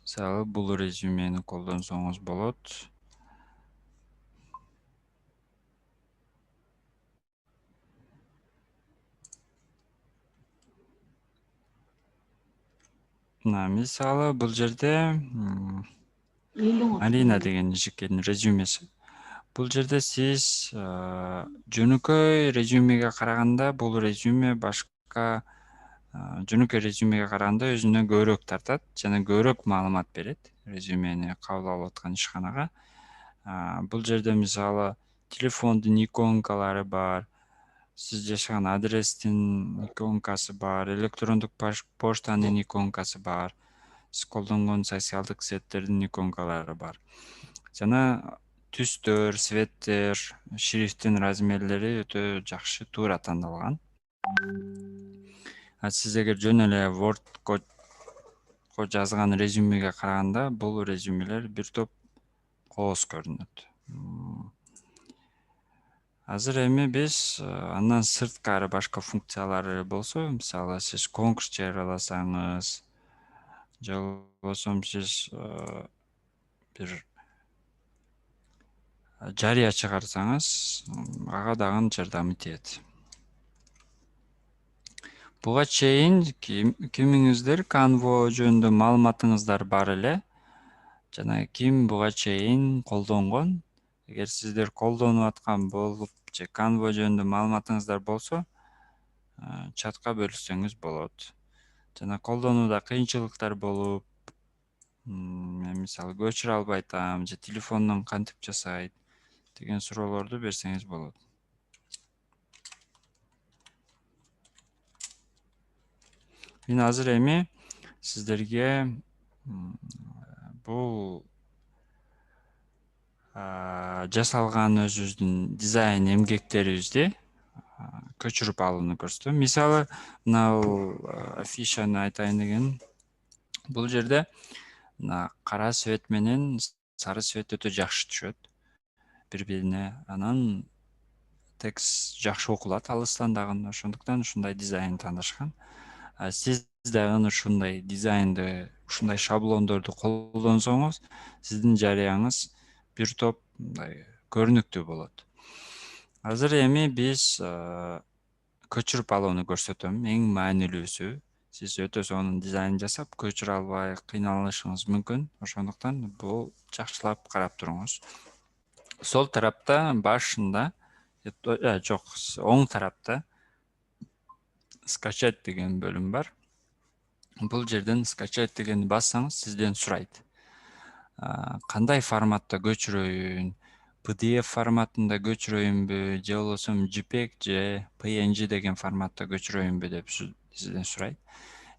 B: Мисалы, бул резюмени колдонсоңуз болот. Мисалы, бул жерде Марина деген жигиттин резюмеси. Бул жерде сиз жөнөкөй резюмеге караганда бул резюме башка жөнөкөй резюмеге караганда өзүнө көбүрөөк тартат жана көбүрөөк маалымат берет резюмени кабыл алып аткан ишканага. Бул жерде мисалы телефондун иконкалары бар, сиз жашаган адрестин иконкасы бар, электрондук поштанын иконкасы бар, сиз колдонгон социалдык сеттердин иконкалары бар. Жана түстөр, светтер, шрифттин размерлери өтө жакшы туура тандалган. Сиз эгер жөн эле Wordко жазган резюмеге караганда бул резюмелер бир топ кооз көрүнөт. Азыр эми биз андан сырткары башка функциялары болсо, мисалы сиз конкурс жарыяласаңыз, же болбосо сиз бир жарыя чыгарсаңыз, ага дагы жардамы тиет. Буга чейин кимиңиздер Canva жөнүндө маалыматыңыздар бар эле жана ким буга чейин колдонгон? Эгер сиздер колдонуп аткан болуп же Canva жөнүндө маалыматыңыздар болсо, чатка бөлүшсөңүз болот. Жана колдонууда кыйынчылыктар болуп, мисалы көчүрө албай атам же телефондон кантип жасайт деген суроолорду берсеңиз болот. Мен азыр эми сиздерге бул жасалган өзүбүздүн дизайн эмгектерибизди көчүрүп алууну көрсөтөм. Мисалы, мына афишаны айтайын дегеним. Бул жерде мына кара свет менен сары свет өтө жакшы түшөт бири-бирине. Анан текст жакшы окулат алыстан дагы, ошондуктан ушундай дизайн тандашкан. Сиз дагы ушундай дизайнды, ушундай шаблондорду колдонсоңуз, сиздин жарыяңыз бир топ мындай көрүнүктүү болот. Азыр эми биз көчүрүп алууну көрсөтөм. Эң маанилүүсү, сиз өтө сонун дизайн жасап, көчүрө албай кыйналышыңыз мүмкүн. Ошондуктан бул жакшылап карап туруңуз. Сол тарапта башында, жок, оң тарапта скачать деген бөлүм бар. Бул жерден скачать дегенди бассаңыз, сизден сурайт. Кандай форматта көчүрөйүн, PDF форматында көчүрөйүнбү, же болбосо JPEG же PNG деген форматта көчүрөйүнбү деп сизден сурайт.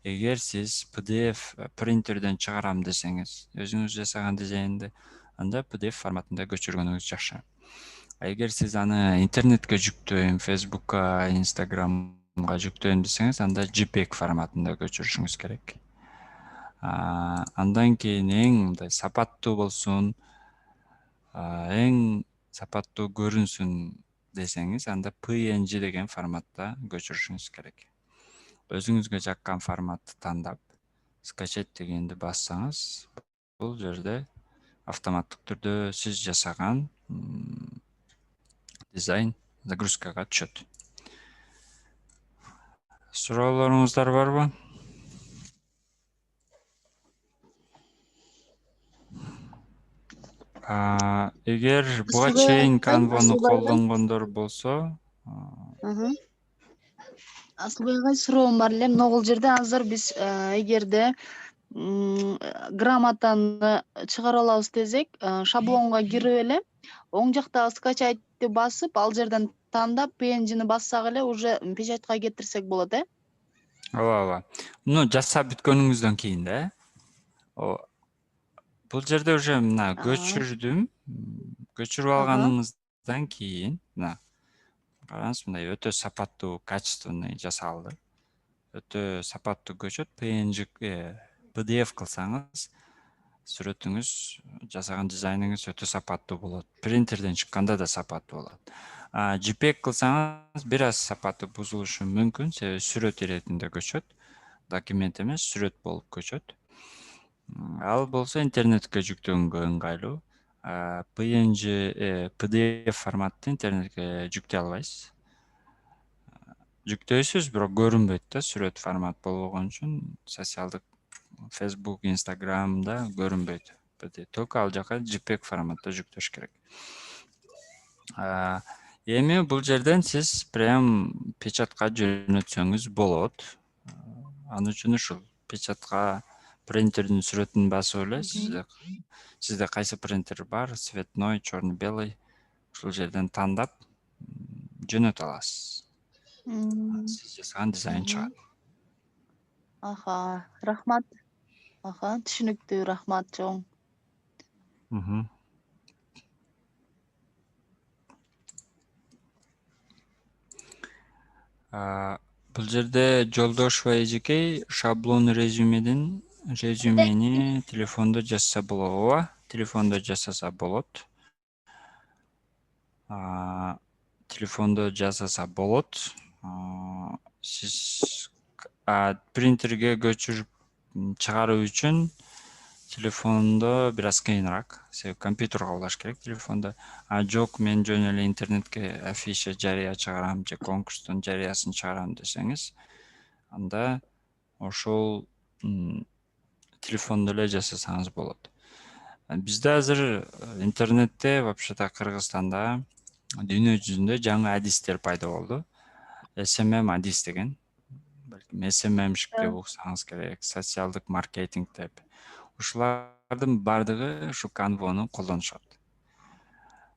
B: Эгер сиз PDF принтерден чыгарам десеңиз, өзүңүз жасаган дизайнды, анда PDF форматында көчүргөнүңүз жакшы. Эгер сиз аны интернетке жүктөйм, Facebookка, Instagramга жүктөйм десеңиз, анда JPEG форматында көчүрүшүңүз керек. Андан кийин эң сапаттуу болсун, эң сапаттуу көрүнсүн десеңиз, анда PNG деген форматта көчүрүшүңүз керек. Өзүңүзгө жаккан форматты тандап, скачать дегенди бассаңыз, бул жерде автоматтык түрдө сиз жасаган дизайн загрузкага түшөт. Суроолоруңуздар барбы? Эгер буга
C: Сизге
B: чейин
C: айтайын,
B: Canva'ны
C: Асылбай агай.
B: колдонгондор болсо,
F: Асылбай агай, суроом бар эле. Мына бул жерде азыр биз эгерде грамотаны чыгара алабыз десек, шаблонго кирип эле оң жактагы скачайтты басып, ал жерден тандап PNG'ни бассак эле уже печатка кетирсек болот,
B: ооба. Муну жасап бүткөнүңүздөн кийин да. Бул жерде уже мына көчүрдүм. Көчүрүп алганыңыздан кийин, мына караңыз, мындай өтө сапаттуу, качественный жасалды. Өтө сапаттуу көчөт, PNG, PDF кылсаңыз, сүрөтүңүз, жасаган дизайныңыз өтө сапаттуу болот. Принтерден чыкканда да сапаттуу болот. JPEG кылсаңыз, бир аз сапаты бузулушу мүмкүн, себеби сүрөт иретинде көчөт. Документ эмес, сүрөт болуп көчөт. Ал болсо интернетке жүктөгөнгө ыңгайлуу. PNG, PDF форматты интернетке жүктөй албайсыз. Жүктөйсүз, бирок көрүнбөйт да, сүрөт формат болгон үчүн социалдык Facebook, Instagram'da görünbeydi. Только ал жака JPEG форматта жүктөш керек. Эми бул жерден сиз прям печатка жөнөтсөңүз болот. Аны үчүн ушул печатка принтердин сүрөтүн басып эле, сизде кайсы принтер бар, цветной, черно-белый, ушул жерден тандап жөнөтө аласыз. Сиз жасаган дизайн чыгат.
F: Рахмат. Түшүнүктүү, рахмат чоң.
B: Бул жерде Жолдошева эжекей шаблон резюмени телефондо жазса болот. Телефондо жасаса болот. Сиз принтерге көчүрүп чыгаруу үчүн телефондо бир аз кыйыныраак. Себеби компьютерге улаш керек телефондо. Жок, мен жөн эле интернетке афиша жарыя чыгарам же конкурстун жарыясын чыгарам десеңиз, анда ошол телефондо эле жасасаңыз болот. Бизде азыр интернетте, вообще-то Кыргызстанда, дүйнө жүзүндө жаңы адистер пайда болду. SMM адис деген. Балким SMM-шик деп уксаңыз керек, социалдык маркетинг деп. Ушулардын бардыгы ушу Canva'ны колдонушат.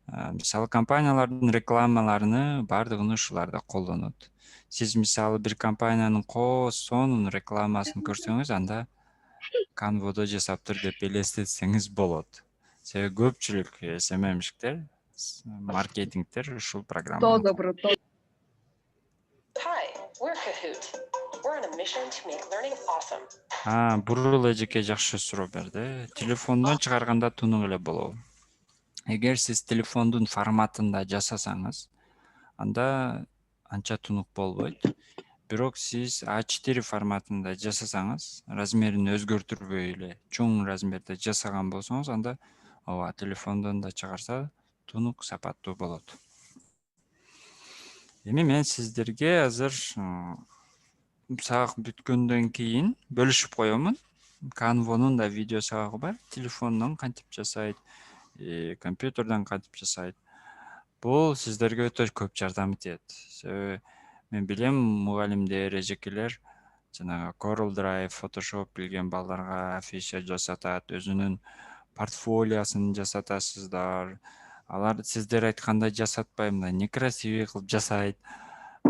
B: Мисалы компаниялардын рекламаларыны бардыгын ушуларда колдонот. Сиз мисалы бир компаниянын сонун рекламасын көрсөңүз, анда Canva'да жасаптыр деп элестетсеңиз болот. Себеби көпчүлүк SMM-шиктер, маркетингтер ушул программаны. Бурул эжеке жакшы суроо берди. Телефондон чыгарганда тунук эле болобу? Эгер сиз телефондун форматында жасасаңыз, анда анча тунук болбойт. Бирок сиз A4 форматында жасасаңыз, размерин өзгөртүрбөй эле чоң размерде жасаган болсоңуз, анда телефондон да чыгарса тунук сапаттуу болот. Эми мен сиздерге азыр сабак бүткөндөн кийин бөлүшүп коёмун. Canva'нын да видео сабагы бар. Телефондон кантип жасайт, компьютерден кантип жасайт. Бул сиздерге өтө көп жардам этет. Себеби мен билем, мугалимдер, эжекелер жанагы Corel Drive, Photoshop билген балдарга афиша жасатат, өзүнүн портфолиосун жасатасыздар. Алар сиздер айткандай жасатпай, мындай некрасивый кылып жасайт.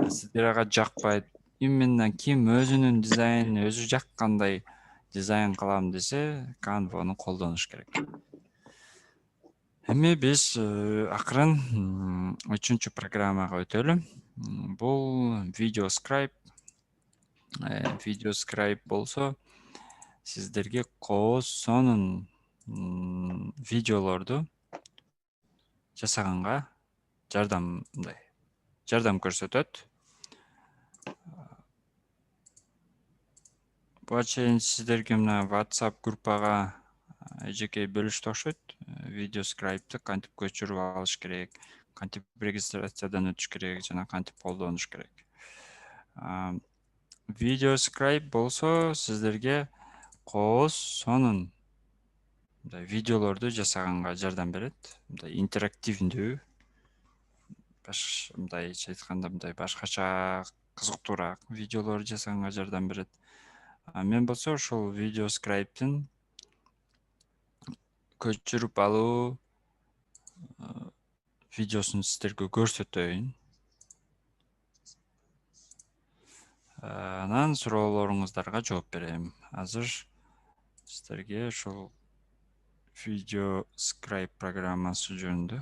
B: Сиздер ага жакпайт. Именно ким өзүнүн дизайнын өзү жаккандай дизайн кылам десе, Canva'ны колдонуш керек. Эми биз акырын 3-чү программага өтөлү. Бул VideoScribe. VideoScribe болсо, сиздерге сонун видеолорду жасаганга жардам көрсөтөт. Буга чейин сиздерге мына WhatsApp группага эжекей бөлүштү окшойт. VideoScribe'ты кантип көчүрүп алыш керек, кантип регистрациядан өтүш керек, жана кантип колдонуш керек. VideoScribe болсо, сиздерге сонун мындай видеолорду жасаганга жардам берет. Мындай интерактивдүү, мындайча айтканда мындай башкача кызыктуураак видеолор жасаганга жардам берет. Мен болсо ошол видео Scribe'тин көчүрүп алуу видеосун сиздерге көрсөтөйүн. Анан суроолоруңуздарга жооп берем. Азыр сиздерге ошол видео Scribe программасы жөнүндө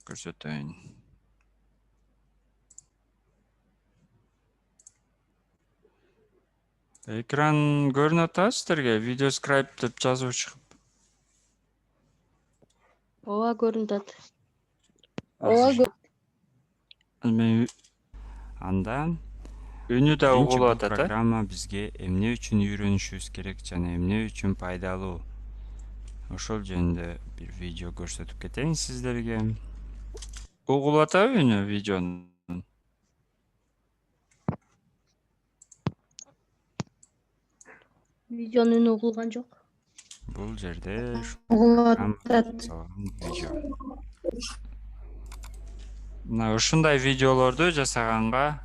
B: көрсөтөйүн. Экран көрүнүп атабы сиздерге? Video Scribe деп жазуу чыгып.
C: Ооба, көрүнүп атат.
F: Ооба,
B: Анда үнү да угулуп атат. Программа бизге эмне үчүн үйрөнүшүбүз керек жана эмне үчүн пайдалуу. Ошол жөнүндө бир видео көрсөтүп кетейин сиздерге. Угулуп атабы үнү видеонун?
C: Видеонун үнү угулган жок.
B: Бул жерде
I: Угулуп атат.
B: видео. Мына ушундай видеолорду жасаганга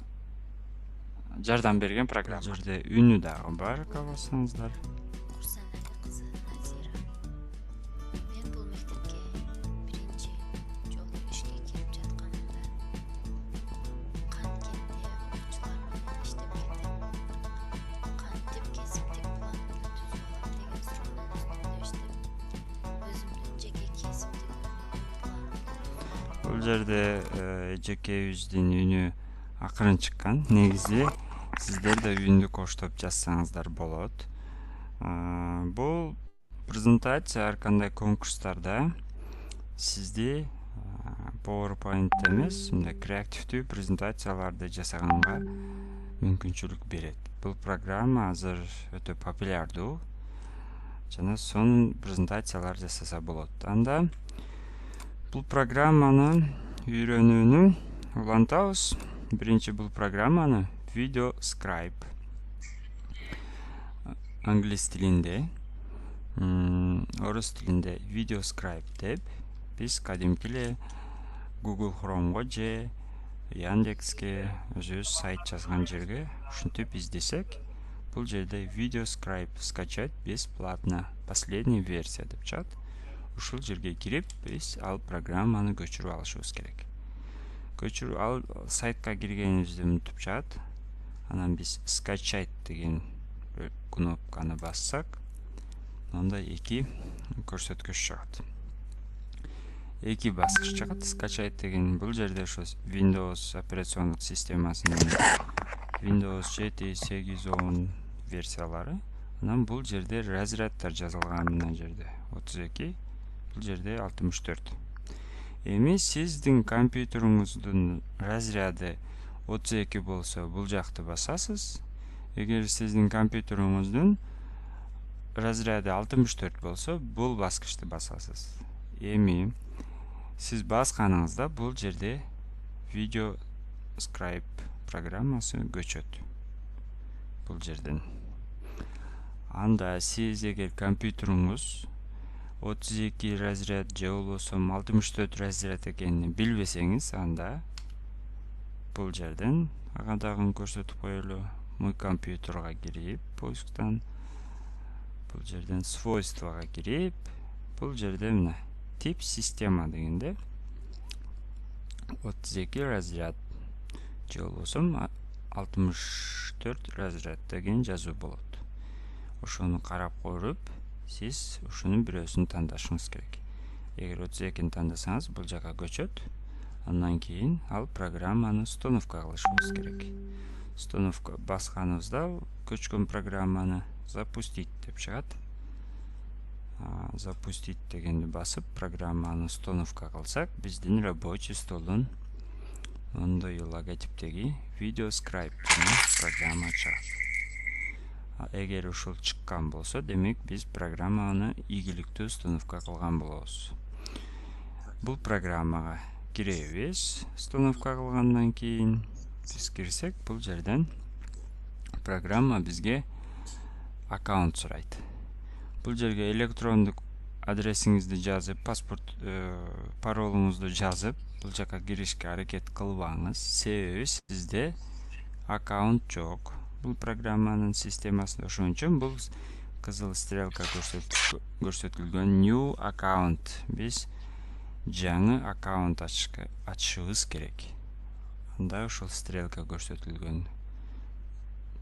B: жардам берген программа. Бул жерде үнү дагы бар, кааласаңыздар.
J: Курсандагы кызы Назира. Мен бул мектепке биринчи жолу ишке кирип жатканымда канткенде окуучулар менен иштеп келдим. Кантип кесиптик планымды түзүп алам деген суроонун үстүндө иштеп, өзүмдүн жеке кесиптик планымды
B: Бул жерде эжекебиздин үнү акырын чыккан. Негизи сиздер да үнү коштоп жазсаңыздар болот. Бул презентация ар кандай конкурстарда сизди PowerPoint эмес, мындай креативдүү презентацияларды жасаганга мүмкүнчүлүк берет. Бул программа азыр өтө популярдуу жана сонун презентациялар жасаса болот. Анда бул программаны үйрөнүүнү улантабыз. Биринчи бул программаны Video Scribe англис тилинде, орус тилинде Video Scribe деп биз кадимки эле Google Chrome'го же Яндекске өзүбүз сайт жазган жерге ушинтип издесек, бул жерде Video Scribe скачать бесплатно, последняя версия деп чыгат. Ушул жерге кирип, биз ал программаны көчүрүп алышыбыз керек. Көчүрүп ал сайтка киргенибизди унутуп чыгат. Анан биз скачать деген кнопканы бассак, анда эки көрсөткүч чыгат. Эки баскыч чыгат. Скачать деген бул жерде ошо Windows операциондук системасынын Windows 7, 8, 10 версиялары. Анан бул жерде разряддар жазылган, мына жерде 32, бул жерде 64. Эми сиздин компьютериңиздин разряды 32 болсо, бул жакты басасыз. Эгер сиздин компьютериңиздин разряды 64 болсо, бул баскычты басасыз. Эми сиз басканыңызда бул жерде Video Scribe программасы көчөт. Бул жерден. Анда сиз эгер компьютериңиз 32 разряд же болбосо 64 разряд экенин билбесеңиз, анда бул жерден ага дагы көрсөтүп коелу. Мой компьютерга кирип, поисктан бул жерден свойствага кирип, бул жерде мына тип система дегенде 32 разряд же болбосо 64 разряд деген жазуу болот. Ошону карап көрүп, сиз ушунун бирөөсүн тандашыңыз керек. Эгер 32-ни тандасаңыз, бул жака көчөт. Андан кийин ал программаны установка кылышыбыз керек. Установка басканыбызда көчкөн программаны запустить деп чыгат. Запустить дегенди басып, программаны установка кылсак, биздин рабочий столдун ондой логотиптеги Video Scribe программа чыгат. Эгер ушул чыккан болсо, демек биз программаны ийгиликтүү установка кылган болобуз. Бул программага киребиз. Установка кылгандан кийин биз кирсек, бул жерден программа бизге аккаунт сурайт. Бул жерге электрондук адресиңизди жазып, паспорт паролуңузду жазып, бул жака киришке аракет кылбаңыз. Себеби сизде аккаунт жок. Бул программанын системасында ошон үчүн бул кызыл стрелка көрсөтүлгөн new account. Биз жаңы аккаунт ачышыбыз керек. Анда ошол стрелка көрсөтүлгөн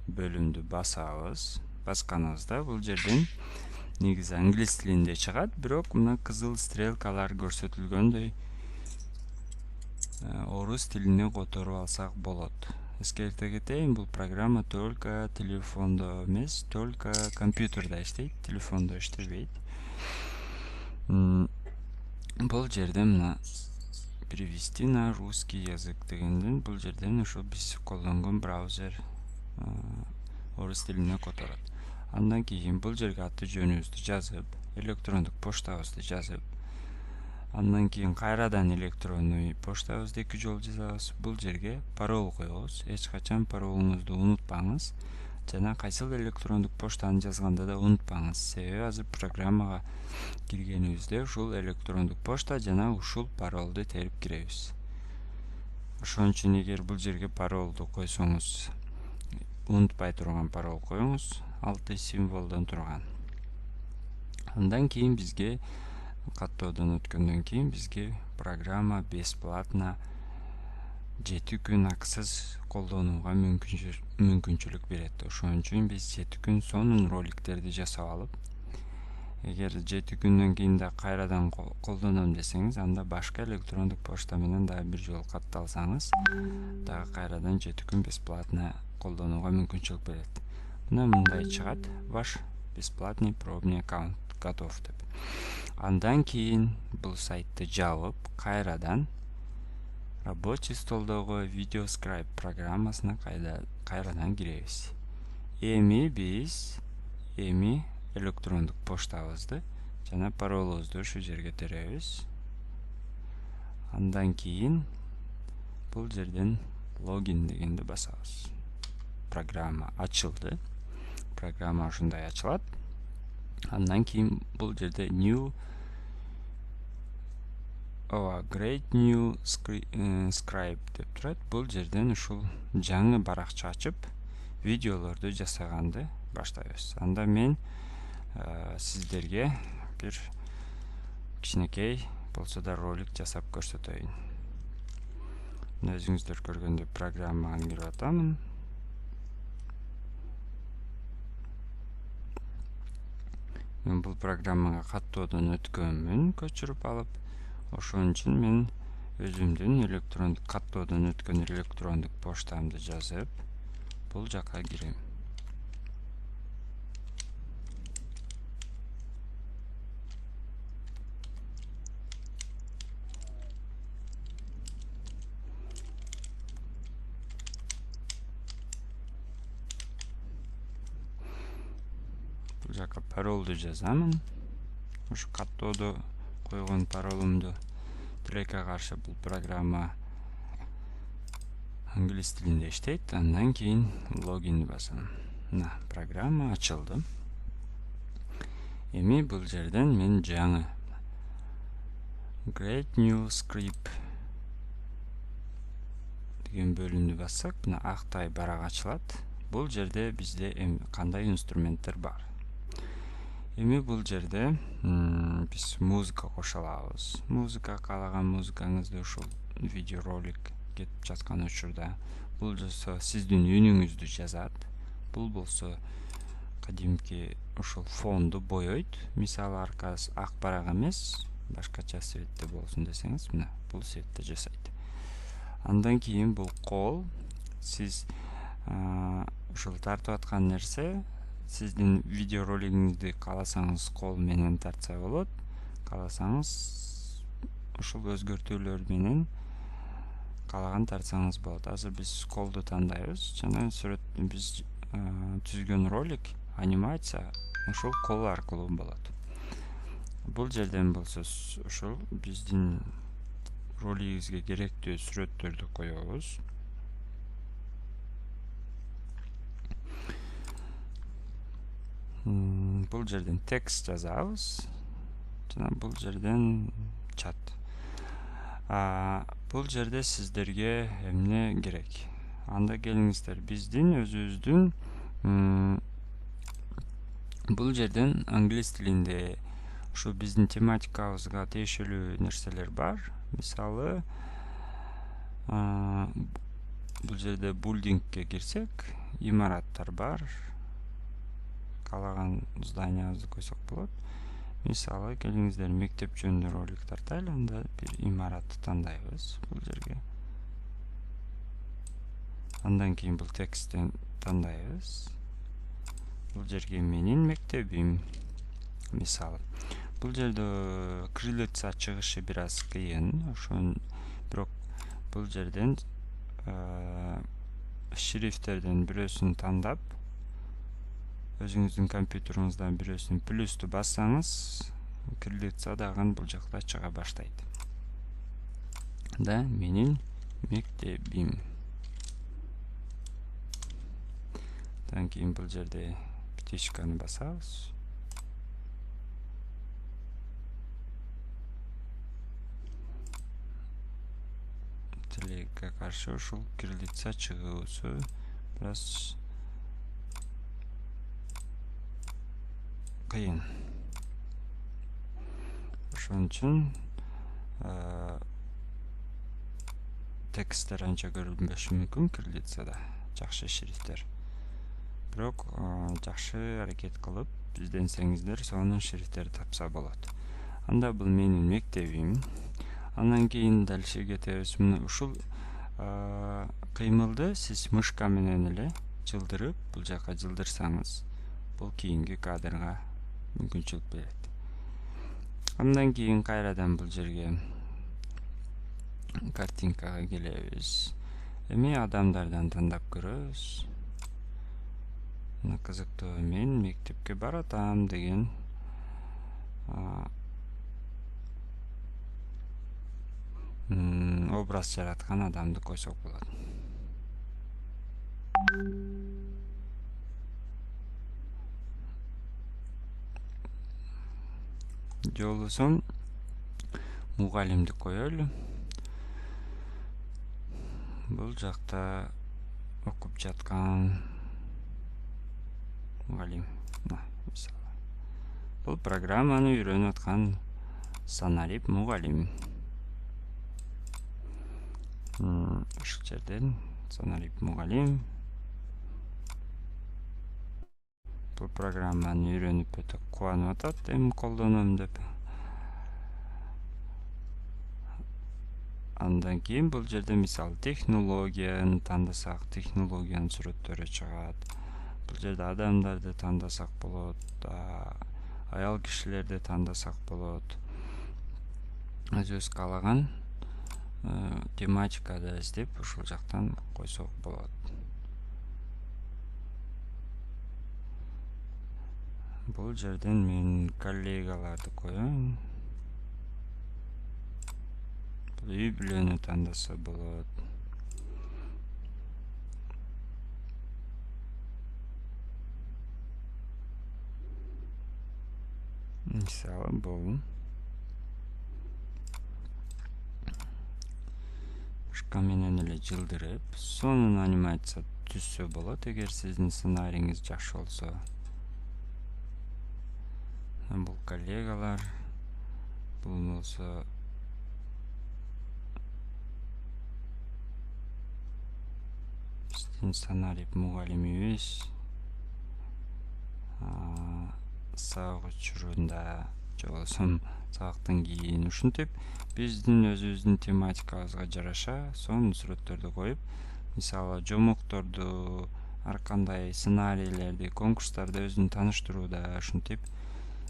B: бөлүмдү басабыз. Басканыбызда бул жерден негизи англис тилинде чыгат, бирок мына кызыл стрелкалар көрсөтүлгөндөй орус тилине которуп алсак болот. Эскерте кетейин, бул программа только телефондо эмес, только компьютерде иштейт, телефондо иштебейт. Бул жерден мына перевести на русский язык дегенден бул жерден ошо биз колдонгон браузер орус тилине которот. Андан кийин бул жерге аты жөнүбүздү жазып, электрондук поштабызды жазып, андан кийин кайрадан электронный поштабызды 2 жолу жазабыз. Бул жерге парол коебуз. Эч качан паролуңузду унутпаңыз. Жана кайсыл электрондук поштаны жазганда да унутпаңыз. Себеби азыр программага киргенибизде ушул электрондук пошта жана ушул паролду терип киребиз. Ошон үчүн эгер бул жерге паролду койсоңуз, унутпай турган парол коюңуз, 6 символдон турган. Андан кийин бизге каттоодон өткөндөн кийин бизге программа бесплатно 7 күн акысыз колдонууга мүмкүнчүлүк берет. Ошон үчүн биз 7 күн сонун роликтерди жасап алып, эгер 7 күндөн кийин да кайрадан колдоном десеңиз, анда башка электрондук почта менен дагы бир жолу катталсаңыз, дагы кайрадан 7 күн бесплатно колдонууга мүмкүнчүлүк берет. Мына мындай чыгат: ваш бесплатный пробный аккаунт готов деп. Андан кийин бул сайтты жабып, кайрадан рабочий столдогу видеоскрайб программасына кайрадан киребиз. Эми биз электрондук поштабызды жана паролубузду ушу жерге теребиз. Андан кийин бул жерден логин дегенди басабыз. Программа ачылды. Программа ушундай ачылат. Андан кийин бул жерде new great new scribe деп турат. Бул жерден ушул жаңы баракча ачып, видеолорду жасаганды баштайбыз. Анда мен сиздерге бир кичинекей болсо да ролик жасап көрсөтөйүн. Өзүңүздөр көргөндөй программага кирип атамын. Мен бул программага каттоодон өткөнмүн, көчүрүп алып. Ошон үчүн мен өзүмдүн электрондук каттоодон өткөн электрондук поштамды жазып, бул жака кирем. Бул жака паролду жазамын. Ушу каттоодо койгон паролумду тилекке каршы бул программа англис тилинде иштейт. Андан кийин логин басам. Мына программа ачылды. Эми бул жерден мен жаңы Great New Script деген бөлүмдү бассак, мына актай барак ачылат. Бул жерде бизде кандай инструменттер бар. Эми бул жерде биз музыка кошо алабыз. Музыка каалаган музыкаңызды ушул видеоролик кетип жаткан учурда бул болсо сиздин үнүңүздү жазат. Бул болсо кадимки ушул фонду боёйт. Мисалы аркасы ак барак эмес, башкача цветте болсун десеңиз, мына бул цветте жасайт. Андан кийин бул кол, сиз ушул тартып аткан нерсе, сиздин видеоролигиңизди кааласаңыз кол менен тартса болот, кааласаңыз ушул өзгөртүүлөр менен каалаган тартсаңыз болот. Азыр биз колду тандайбыз жана биз түзгөн ролик, анимация ушул кол аркылуу болот. Бул жерден болсо ушул биздин ролигибизге керектүү сүрөттөрдү коебуз. Бул жерден текст жазабыз. Жана бул жерден чат. Бул жерде сиздерге эмне керек? Анда келиңиздер, биздин өзүбүздүн бул жерден англис тилинде ушу биздин тематикабызга тиешелүү нерселер бар. Мисалы, бул жерде булдингке кирсек, имараттар бар. Каалаган зданиябызды койсок болот. Мисалы, келиңиздер мектеп жөнүндө ролик тартайлы, анда бир имаратты тандайбыз бул жерге. Андан кийин бул тексттен тандайбыз. Бул жерге менин мектебим. Мисалы, бул жерде кириллица чыгышы бир аз кыйын, ошон бирок бул жерден шрифттерден бирөөсүн тандап, өзүңүздүн компьютериңиздан бирөөсүн плюсту бассаңыз, кириллица дагы бул жакта чыга баштайт. Да, менин мектебим. Андан кийин бул жерде птичканы басабыз. Тилекке каршы ушул кириллица чыгуусу бир аз кыйын. Ошон үчүн тексттер анча көрүнбөшү мүмкүн кириллицада, жакшы шрифттер. Бирок жакшы аракет кылып изденсеңиздер, сонун шрифттер тапса болот. Анда бул менин мектебим. Андан кийин дальше кетебиз. Ушул кыймылды сиз мышка менен эле жылдырып, бул жака жылдырсаңыз, бул кийинки кадрга мүмкүнчүлүк берет. Андан кийин кайрадан бул жерге картинкага келебиз. Эми адамдардан тандап көрөбүз. Кызыктуу, мен мектепке баратам деген образ жараткан адамды койсок болот. Жолусун мугалимди коелу. Бул жакта окуп жаткан мугалим. Мисалы, бул программаны үйрөнүп аткан Санарип мугалим. Ушул жерден Санарип мугалим. Бул программаны үйрөнүп өтө кубанып атат, эми колдоном деп. Андан кийин бул жерде мисалы технологияны тандасак, технологиянын сүрөттөрү чыгат. Бул жерде адамдарды тандасак болот, аял кишилерди тандасак болот. Өзүбүз каалаган тематикада издеп ушул жактан койсок болот. Бул жерден мен коллегаларды коем. Бул үй бүлөнү тандаса болот. Мисалы, бул мышка менен эле жылдырып, сонун анимация түзсө болот, эгер сиздин сценариңиз жакшы болсо. Бул коллегалар, бул болсо биздин Санарип мугалимибиз сабак учурунда же болбосо сабактан кийин ушинтип биздин өзүбүздүн тематикабызга жараша сонун сүрөттөрдү коюп, мисалы жомокторду, ар кандай сценарийлерди, конкурстарды өзүн тааныштырууда ушинтип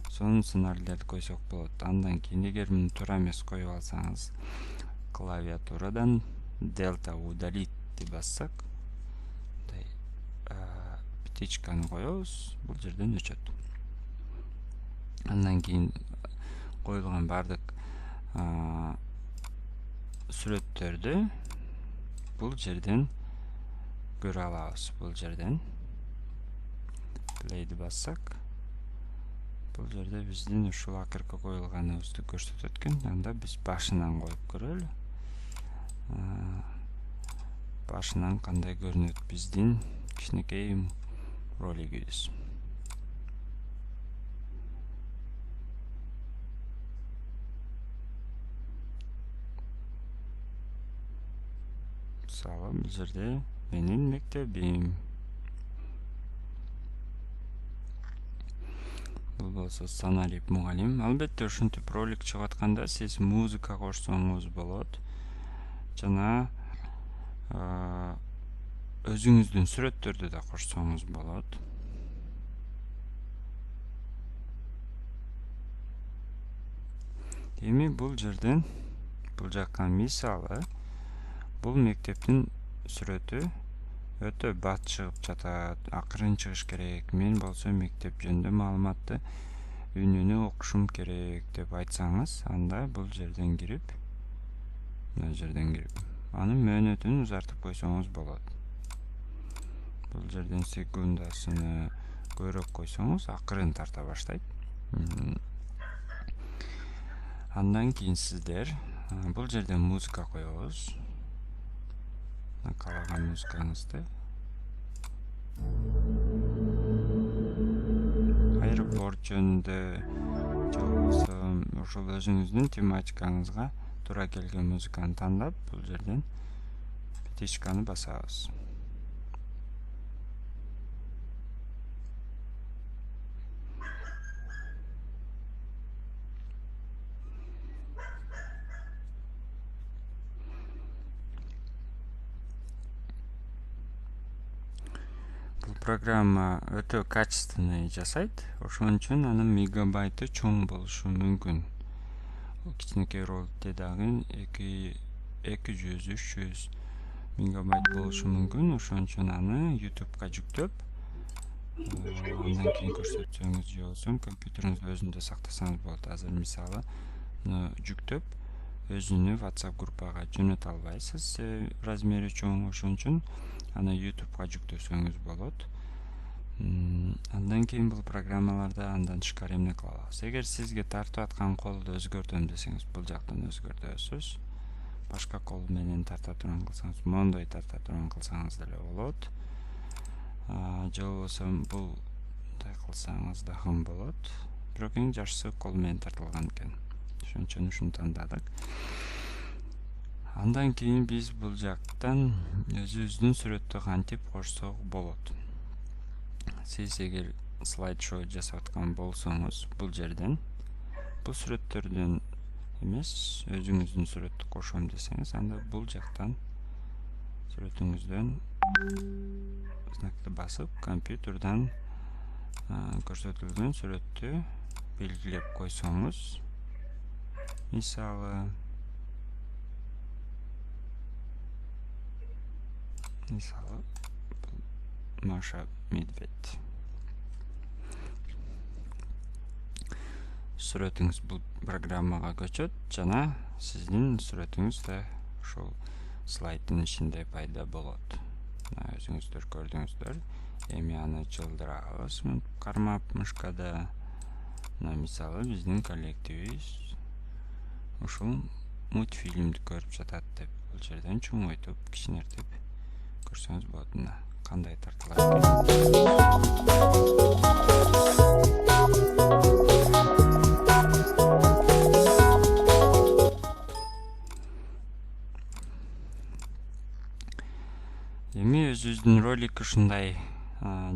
B: сонун сценарийлерди койсок болот. Андан кийин эгер муну туура эмес коюп алсаңыз, клавиатурадан Delta удалить деп бассак, птичканы коебуз, бул жерден өчөт. Андан кийин коюлган бардык сүрөттөрдү бул жерден көрө алабыз. Бул жерден play'ди бассак, Бул жерде биздин ушул акыркы коюлганыбызды көрсөтөт экен. Анда биз башынан коюп көрөлү. Башынан кандай көрүнөт биздин кичинекей ролигибиз. Мисалы, бул жерде менин мектебим. Бул болсо Саналип мугалим. Албетте ушинтип ролик чыгып атканда сиз музыка кошсоңуз болот. Жана өзүңүздүн сүрөттөрдү да кошсоңуз болот. Эми бул жерден бул жакка мисалы бул мектептин сүрөтү өтө бат чыгып жатат, акырын чыгыш керек. Мен болсо мектеп жөнүндө маалыматты үнүнө окушум керек деп айтсаңыз, анда бул жерден кирип, мына жерден кирип, анын мөөнөтүн узартып койсоңуз болот. Бул жерден секундасыны көбүрөөк койсоңуз, акырын тарта баштайт. Андан кийин сиздер бул жерден музыка коебуз. Каалаган музыкаңызды. Аэропорт жөнүндө же болбосо ошол өзүңүздүн тематикаңызга туура келген музыканы тандап, бул жерден фишканы басабыз. Программа өтө качественный жасайт. Ошон үчүн анын мегабайты чоң болушу мүмкүн. Кичинекей роликте дагы 200-300 мегабайт болушу мүмкүн. Ошон үчүн аны YouTube'га жүктөп, андан кийин көрсөтсөңүз же болбосо компьютериңиздин өзүндө сактасаңыз болот. Азыр мисалы жүктөп, өзүнү WhatsApp группага жөнөтө албайсыз, размери чоң. Ошон үчүн аны YouTube'га жүктөсөңүз болот. Андан кийин бул программаларда андан тышкары эмне кыла алабыз? Эгер сизге тартып аткан колду өзгөртөм десеңиз, бул жактан өзгөртөсүз. Башка кол менен тарта турган кылсаңыз, мондой тарта турган кылсаңыз деле болот. Же болбосо булдай кылсаңыз дагы болот. Бирок эң жакшысы кол менен тартылган экен. Ошон үчүн ушуну тандадык. Андан кийин биз бул жактан өзүбүздүн сүрөттү кантип кошсок болот. Сиз эгер слайд-шоу жасап аткан болсоңуз, бул жерден бул сүрөттөрдөн эмес, өзүңүздүн сүрөттү кошом десеңиз, анда бул жактан сүрөтүңүздөн знакты басып, компьютерден көрсөтүлгөн сүрөттү белгилеп койсоңуз, мисалы Маша Медведь. Сүрөтүңүз бул программага көчөт, жана сиздин сүрөтүңүз да ошол слайддын ичинде пайда болот. Өзүңүздөр көрдүңүздөр. Эми аны чылдырабыз, кармап мышкада. Мисалы биздин коллективибиз ушул мультфильмди көрүп жатат деп, бул жерден чоңойтуп, кичинертип көрсөңүз болот. Мына кандай тартылат эми өзүбүздүн ролик ушундай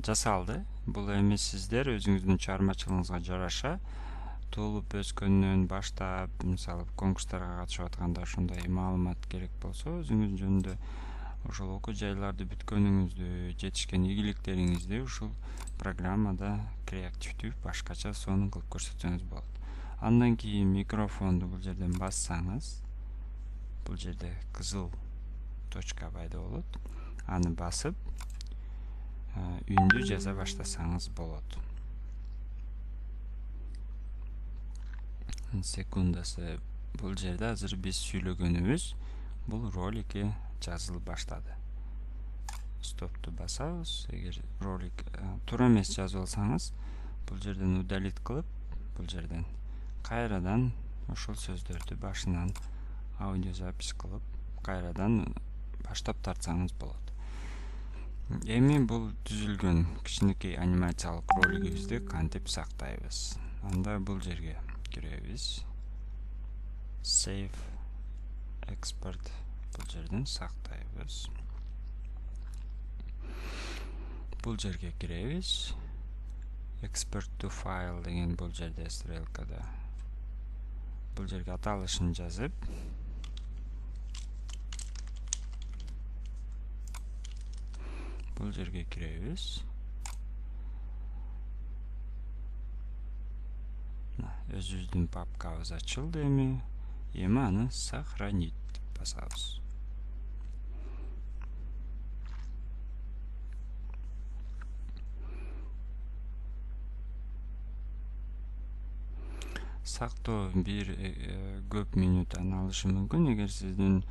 B: жасалды. Бул эми сиздер өзүңүздүн чыгармачылыгыңызга жараша туулуп өскөндөн баштап, мисалы конкурстарга катышып атканда ошондой маалымат керек болсо, өзүңүз жөнүндө ошол окуу жайларды бүткөнүңүздү, жетишкен ийгиликтериңизди ушул программада креативдүү башкача сонун кылып көрсөтсөңүз болот. Андан кийин микрофонду бул жерден бассаңыз, бул жерде кызыл точка пайда болот. Аны басып, үндү жаза баштасаңыз болот. Секундасы бул жерде азыр биз сүйлөгөнүбүз бул роликке жазылып баштады. Стопту басабыз. Эгер ролик туура эмес жазып алсаңыз, бул жерден удалить кылып, бул жерден кайрадан ошол сөздөрдү башынан аудиозапись кылып кайрадан баштап тартсаңыз болот. Эми бул түзүлгөн кичинекей анимациялык ролигибизди кантип сактайбыз? Анда бул жерге киребиз. Save export бул жерден сактайбыз. Бул жерге киребиз. Export to file деген бул жерде стрелкада. Бул жерге аталышын жазып, бул жерге киребиз. Өзүбүздүн папкабыз ачылды эми. Эми аны сохранить деп басабыз. Сактоо бир көп мүнөттөн алышы мүмкүн. Эгер сиздин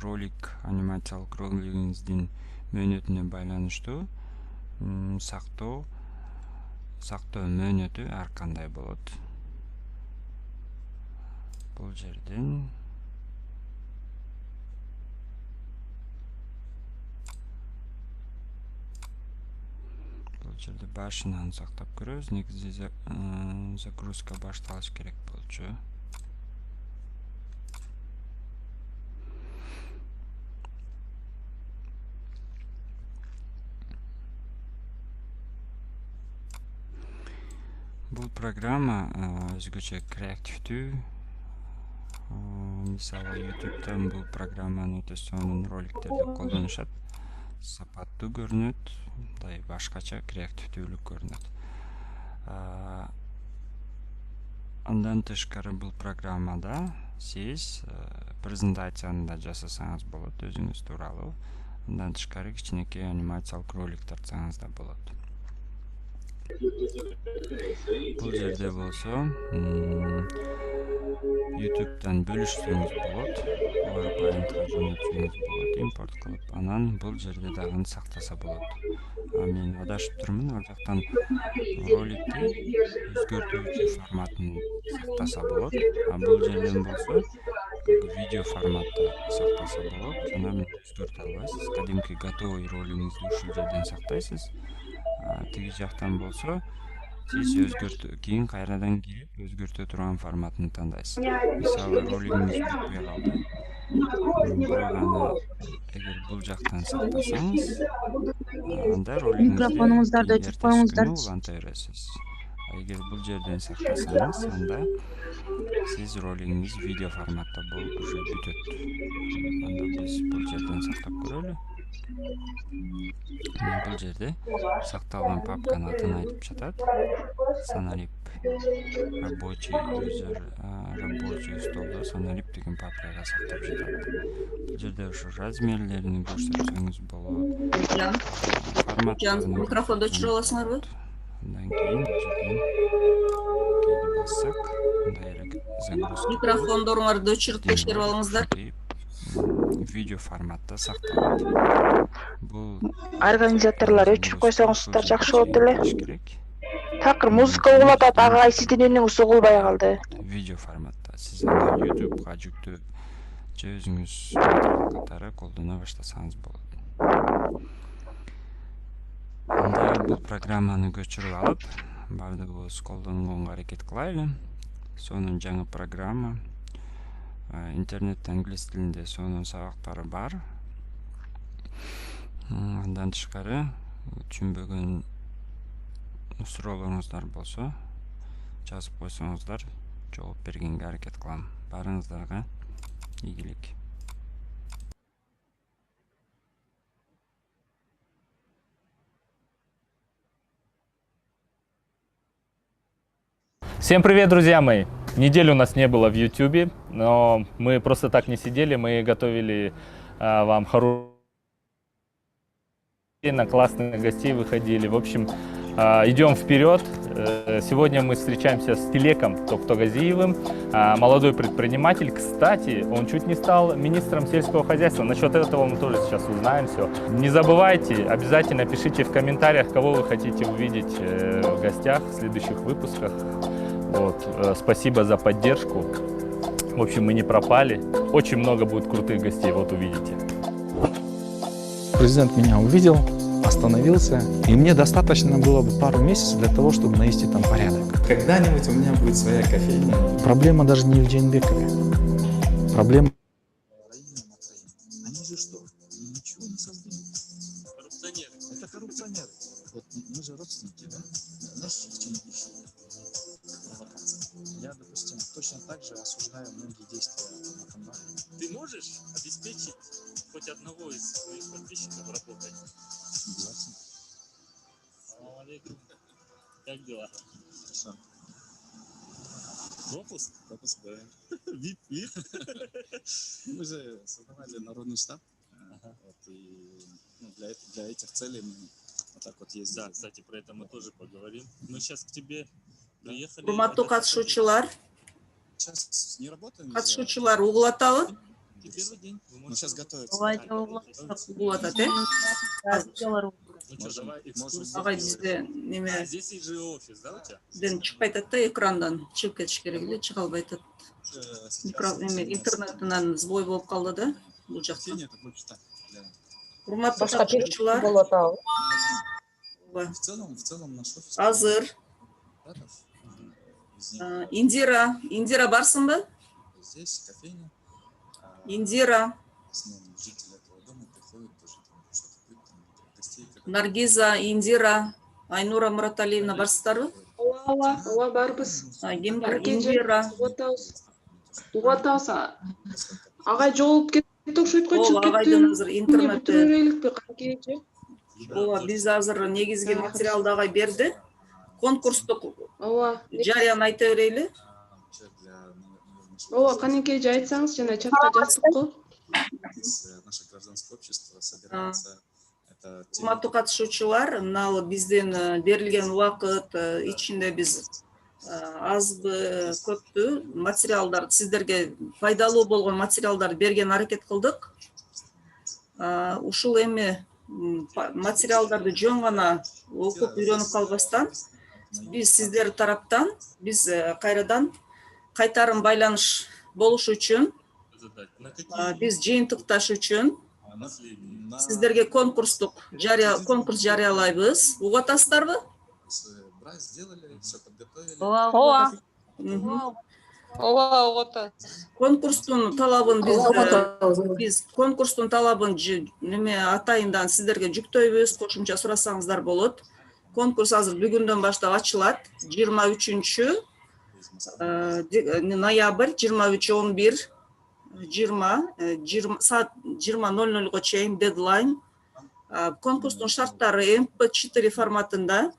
B: ролик, анимациялык ролигиңиздин мөөнөтүнө байланыштуу сактоо мөөнөтү ар кандай болот. Бул жерден башынан сактап көрөбүз. Негизи загрузка башталыш керек болчу. Бул программа өзгөчө креативдүү. Мисалы YouTube'дан бул программаны өтө сонун роликтерди колдонушат. Сапаттуу көрүнөт, мындай башкача креативдүүлүк көрүнөт. Андан тышкары бул программада сиз презентацияны да жасасаңыз болот өзүңүз тууралуу. Андан тышкары кичинекей анимациялык ролик тартсаңыз да болот. Бул жерде болсо YouTube'дан бөлүшсөңүз болот. PowerPoint'ка жөнөтсөңүз болот, импорт кылып, анан бул жерде дагы сактаса болот. Мен адашып турмун, ал жактан роликти өзгөртүүчү форматын сактаса болот. Бул жерден болсо видео форматта сактаса болот. Жана мен өзгөртө албайсыз. Кадимки готовый ролигиңизди ушул жерден сактайсыз. Тиги жактан болсо сиз кийин кайрадан кирип өзгөртө турган форматын тандайсыз. Мисалы ролигиңиз бүтпөй калды. Бирок аны эгер бул жактан сактасаңыз, анда ролигиңизди
C: Микрофонуңуздарды өчүрүп коюңуздар.
B: уланта бересиз. Эгер бул жерден сактасаңыз, анда сиз ролигиңиз видео форматта болуп уже бүтөт. Анда биз бул жерден сактап көрөлү. Бул жерде сакталган папканын атын айтып жатат. Санарип рабочий столдо санарип деген папкага сактап жатат. Бул жерде ушу размерлерин көрсөтсөңүз болот.
A: Жан, микрофонду өчүрө аласыңарбы?
B: Андан кийин бул жерден кийди бассак, мындай загрузка.
A: Микрофондоруңарды өчүрүп текшерип алыңыздар.
B: Видео форматта сакталат. Бул
G: Организаторлор өчүрүп койсоңуздар жакшы болот эле. Такыр музыка угулатат, ага сиздин үнүңүз угулбай калды.
B: Видео форматта сиз аны YouTube'га жүктөп же өзүңүз катары колдоно баштасаңыз болот. Анда бул программаны көчүрүп алып, бардыгыбыз колдонгонго аракет кылайлы. Сонун жаңы программа. Интернетте англис тилинде сонун сабактары бар. Андан тышкары түшүнбөгөн суроолоруңуздар болсо жазып койсоңуздар, жооп бергенге аракет кылам. Барыңыздарга ийгилик.
K: Всем привет, друзья мои! Неделю у нас не было в YouTube, но мы просто так не сидели, мы готовили вам хорошие, на классных гостей выходили. В общем, идем вперед. Сегодня мы встречаемся с Тилеком Токтогазиевым, молодой предприниматель. Кстати, он чуть не стал министром сельского хозяйства. Насчет этого мы тоже сейчас узнаем все. Не забывайте, обязательно пишите в комментариях, кого вы хотите увидеть в гостях в следующих выпусках. Вот, спасибо за поддержку. В общем, мы не пропали. Очень много будет крутых гостей, вот увидите.
L: Президент меня увидел, остановился, и мне достаточно было бы пару месяцев для того, чтобы навести там порядок.
M: Когда-нибудь у меня будет своя кофейня.
L: Проблема даже не в Джейнбекове. Проблема...
M: Они же что? Ничего не создают. Коррупционеры. Это коррупционеры. Вот мы же родственники, да? Знаешь, в чем отличие? Я, допустим, точно так же осуждаю многие действия на канале.
N: Ты можешь обеспечить хоть одного из своих подписчиков работать?
M: Согласен.
N: Салам алейкум. Как дела?
M: Хорошо.
N: Пропуск?
M: Пропуск, да. Вид. Мы же создавали народный штаб. Вот, и для этих целей мы вот так вот ездили.
N: Да, кстати, про это мы тоже поговорим. Мы сейчас к тебе приехали.
A: Урматтуу катышуучулар,
M: Сейчас не работаем.
A: катышуучулар угул атабы?
N: Первый день.
M: Мы сейчас готовимся.
A: Угул атат, э?
N: Ну что, давай экскурсию
A: Агай
N: сделаем.
A: бизде неме
N: Здесь и же офис, да, у тебя?
A: ден чыгып айтат да экрандан чыгып кетиш керек эле, чыга албай атат. Интернетинен сбой болуп калды да бул жакта.
M: Кофейня это больше так.
A: Урматтуу
D: Башка
A: катышуучулар,
D: болот ал.
M: В целом наш офис.
A: азыр Индира барсыңбы?
M: Здесь кофейня.
A: Индира,
M: Основные жители этого дома приходят тоже там что-то пить, там гостей.
A: Наргиза, Индира, Айнура Мураталиевна барсыздарбы?
H: Ооба барбыз.
A: Ким бар? Индира.
H: Угуп атабыз. Агай жоголуп кетти окшойт го, чыгып кетти.
A: Агайдын азыр интернетте.
H: Бүтүрөйлүкпү канкечи.
A: Ооба, биз азыр негизги материалды агай берди. Конкурстук
H: Ооба.
A: жарыяны айта берели.
H: Ооба, канекей айтсаңыз, жана чатка жаздык го.
M: Наше гражданское общество собирается. Это
A: Урматтуу катышуучулар, мына бизден берилген убакыт ичинде биз азбы көппү материалдарды сиздерге пайдалуу болгон материалдарды берген аракет кылдык. Ушул эми материалдарды жөн гана окуп үйрөнүп калбастан биз сиздер тараптан биз кайрадан кайтарым байланыш болуш үчүн биз жыйынтыкташ үчүн сиздерге конкурс жарыялайбыз. Угуп атасыздарбы?
M: сделали, все подготовили.
D: Ооба.
H: Ооба, угуп.
A: Конкурстун талабын биз конкурстун талабын неме атайындан сиздерге жүктөйбүз, кошумча сурасаңыздар болот. Конкурс азыр бүгүндөн баштап ачылат. 23 ноябрь 23:11 20 саат 20:00 чейин дедлайн. Конкурстун шарттары MP4 форматында.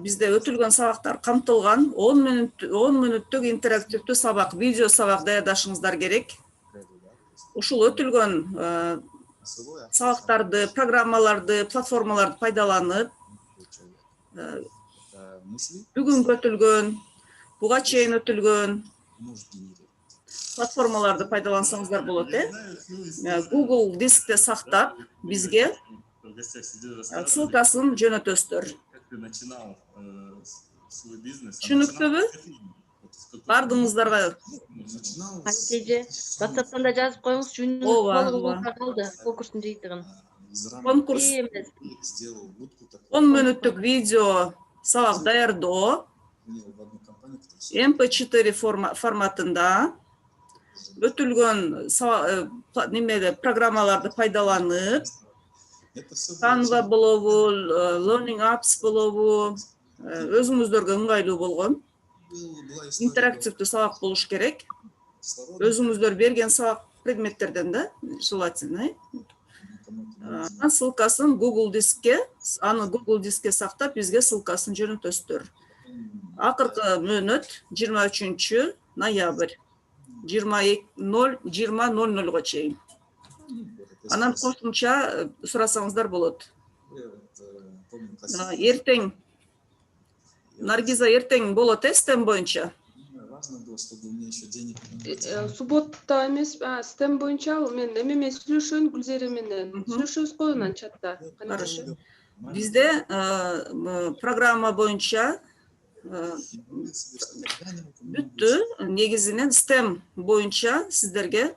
A: Бизде өтүлгөн сабактар камтылган. 10 мүнөттүк интерактивдүү сабак, видео сабак даярдашыңыздар керек. Ушул өтүлгөн сабактарды, программаларды, платформаларды пайдаланып, бүгүн өтүлгөн, буга чейин өтүлгөн платформаларды пайдалансаңыздар болот, Google дискте сактап, бизге ссылкасын жөнөтөсүздөр. Түшүнүктүүбү? Бардыңыздарга.
C: Анкеже, WhatsApp'tan da жазып коюңуз, жөнүнүз калды, конкурстун жыйынтыгын.
A: Конкурс 10 мүнөттүк видео сабак даярдоо MP4 форматында өтүлгөн немеде программаларды пайдаланып, Canva болобу, Learning Apps болобу, өзүңүздөргө ыңгайлуу болгон интерактивдүү сабак болуш керек. Өзүңүздөр берген сабак предметтерден да, желательно. Ссылкасын Google дискке, аны Google дискке сактап, бизге ссылкасын жөнөтөсүздөр. Акыркы мөөнөт 23 ноябрь 20:00 чейин. Анан кошумча сурасаңыздар болот. Эртең Наргиза эртең болот стем боюнча.
H: Суббота эмес, стем боюнча мен эме сүйлөшөн Гүлзере менен. Сүйлөшөбүз го анан чатта.
A: Бизде программа боюнча бүттү. Негизинен STEM боюнча сиздерге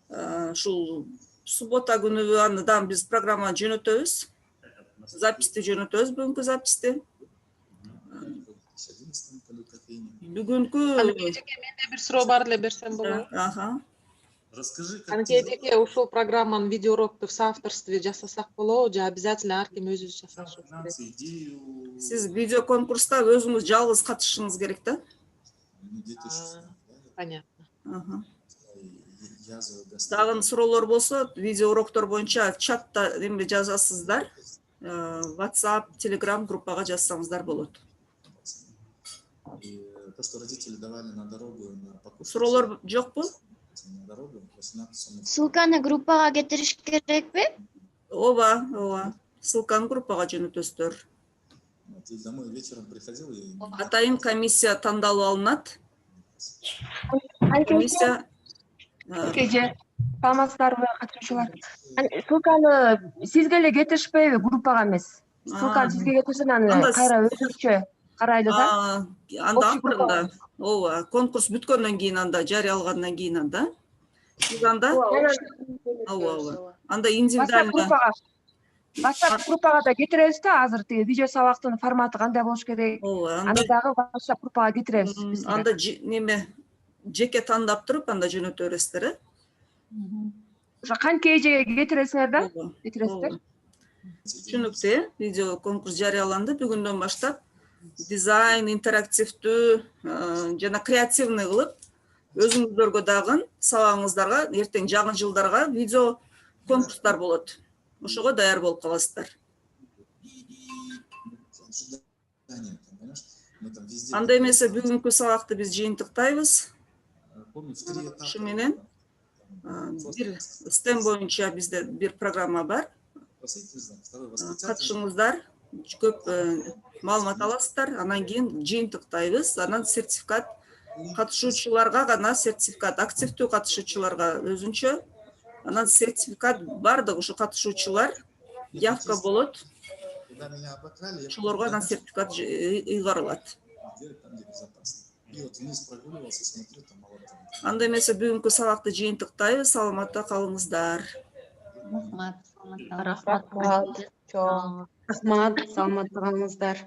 A: ушул суббота күнү андан биз программа жөнөтөбүз. Записти жөнөтөбүз, бүгүнкү записти. Бүгүнкү
O: менде бир суроо бар эле, берсем болобу?
M: Расскажи,
O: Анкетеге ушул программанын видеоурокту в соавторстве жасасак болобу же обязательно ар ким өзүбүз жасашыбыз керек?
A: Сиз видео конкурста өзүңүз жалгыз катышышыңыз керек да.
O: Понятно.
A: Дагы суроолор болсо, видео уроктор боюнча чатта эме жазасыздар. WhatsApp, Telegram группага жазсаңыздар болот.
M: То, что родители давали на дорогу, на покушать.
A: Суроолор жокпу?
M: На дорогу 18 сом.
I: Ссылканы группага кетириш керекпи?
A: Ооба. Ссылканы группага жөнөтөсүздөр.
M: И домой вечером приходил и...
A: Атайын комиссия тандалып алынат. Комиссия...
P: Саламатсыздарбы, катышуучулар? Ссылканы сизге эле кетишпейби, группага эмес? Ссылканы сизге кетирсен, аны кайра өзүнчө карайлы да?
A: Анда акырында. Ооба, конкурс бүткөндөн кийин анда жарыялагандан кийин анда. Сиз анда ооба. Анда индивидуально
P: WhatsApp группага да кетиребиз да, азыр тиги видео сабактын форматы кандай болуш керек? Аны дагы WhatsApp группага кетиребиз.
A: Анда неме жеке тандап туруп анда жөнөтө бересиздер, э?
P: Ошо канча эжеге кетиресиңер да? Кетиресиздер.
A: Түшүнүктүү, видео конкурс жарыяланды. Бүгүндөн баштап дизайн, интерактивдүү жана креативный кылып, өзүңүздөргө дагы сабагыңыздарга, эртең жаңы жылдарга видео конкурстар болот. Ошого даяр болуп каласыздар. Анда эмесе бүгүнкү сабакты биз жыйынтыктайбыз. Ушу менен бир STEM боюнча бизде бир программа бар. Катышыңыздар, көп маалымат аласыздар, анан кийин жыйынтыктайбыз, анан сертификат катышуучуларга гана сертификат, активдүү катышуучуларга өзүнчө, анан сертификат бардык ушу катышуучулар явка болот. Ошолорго анан сертификат ыйгарылат. Анда эмесе бүгүнкү сабакты жыйынтыктайбыз, саламатта калыңыздар.
E: Рахмат, саламатта калыңыздар.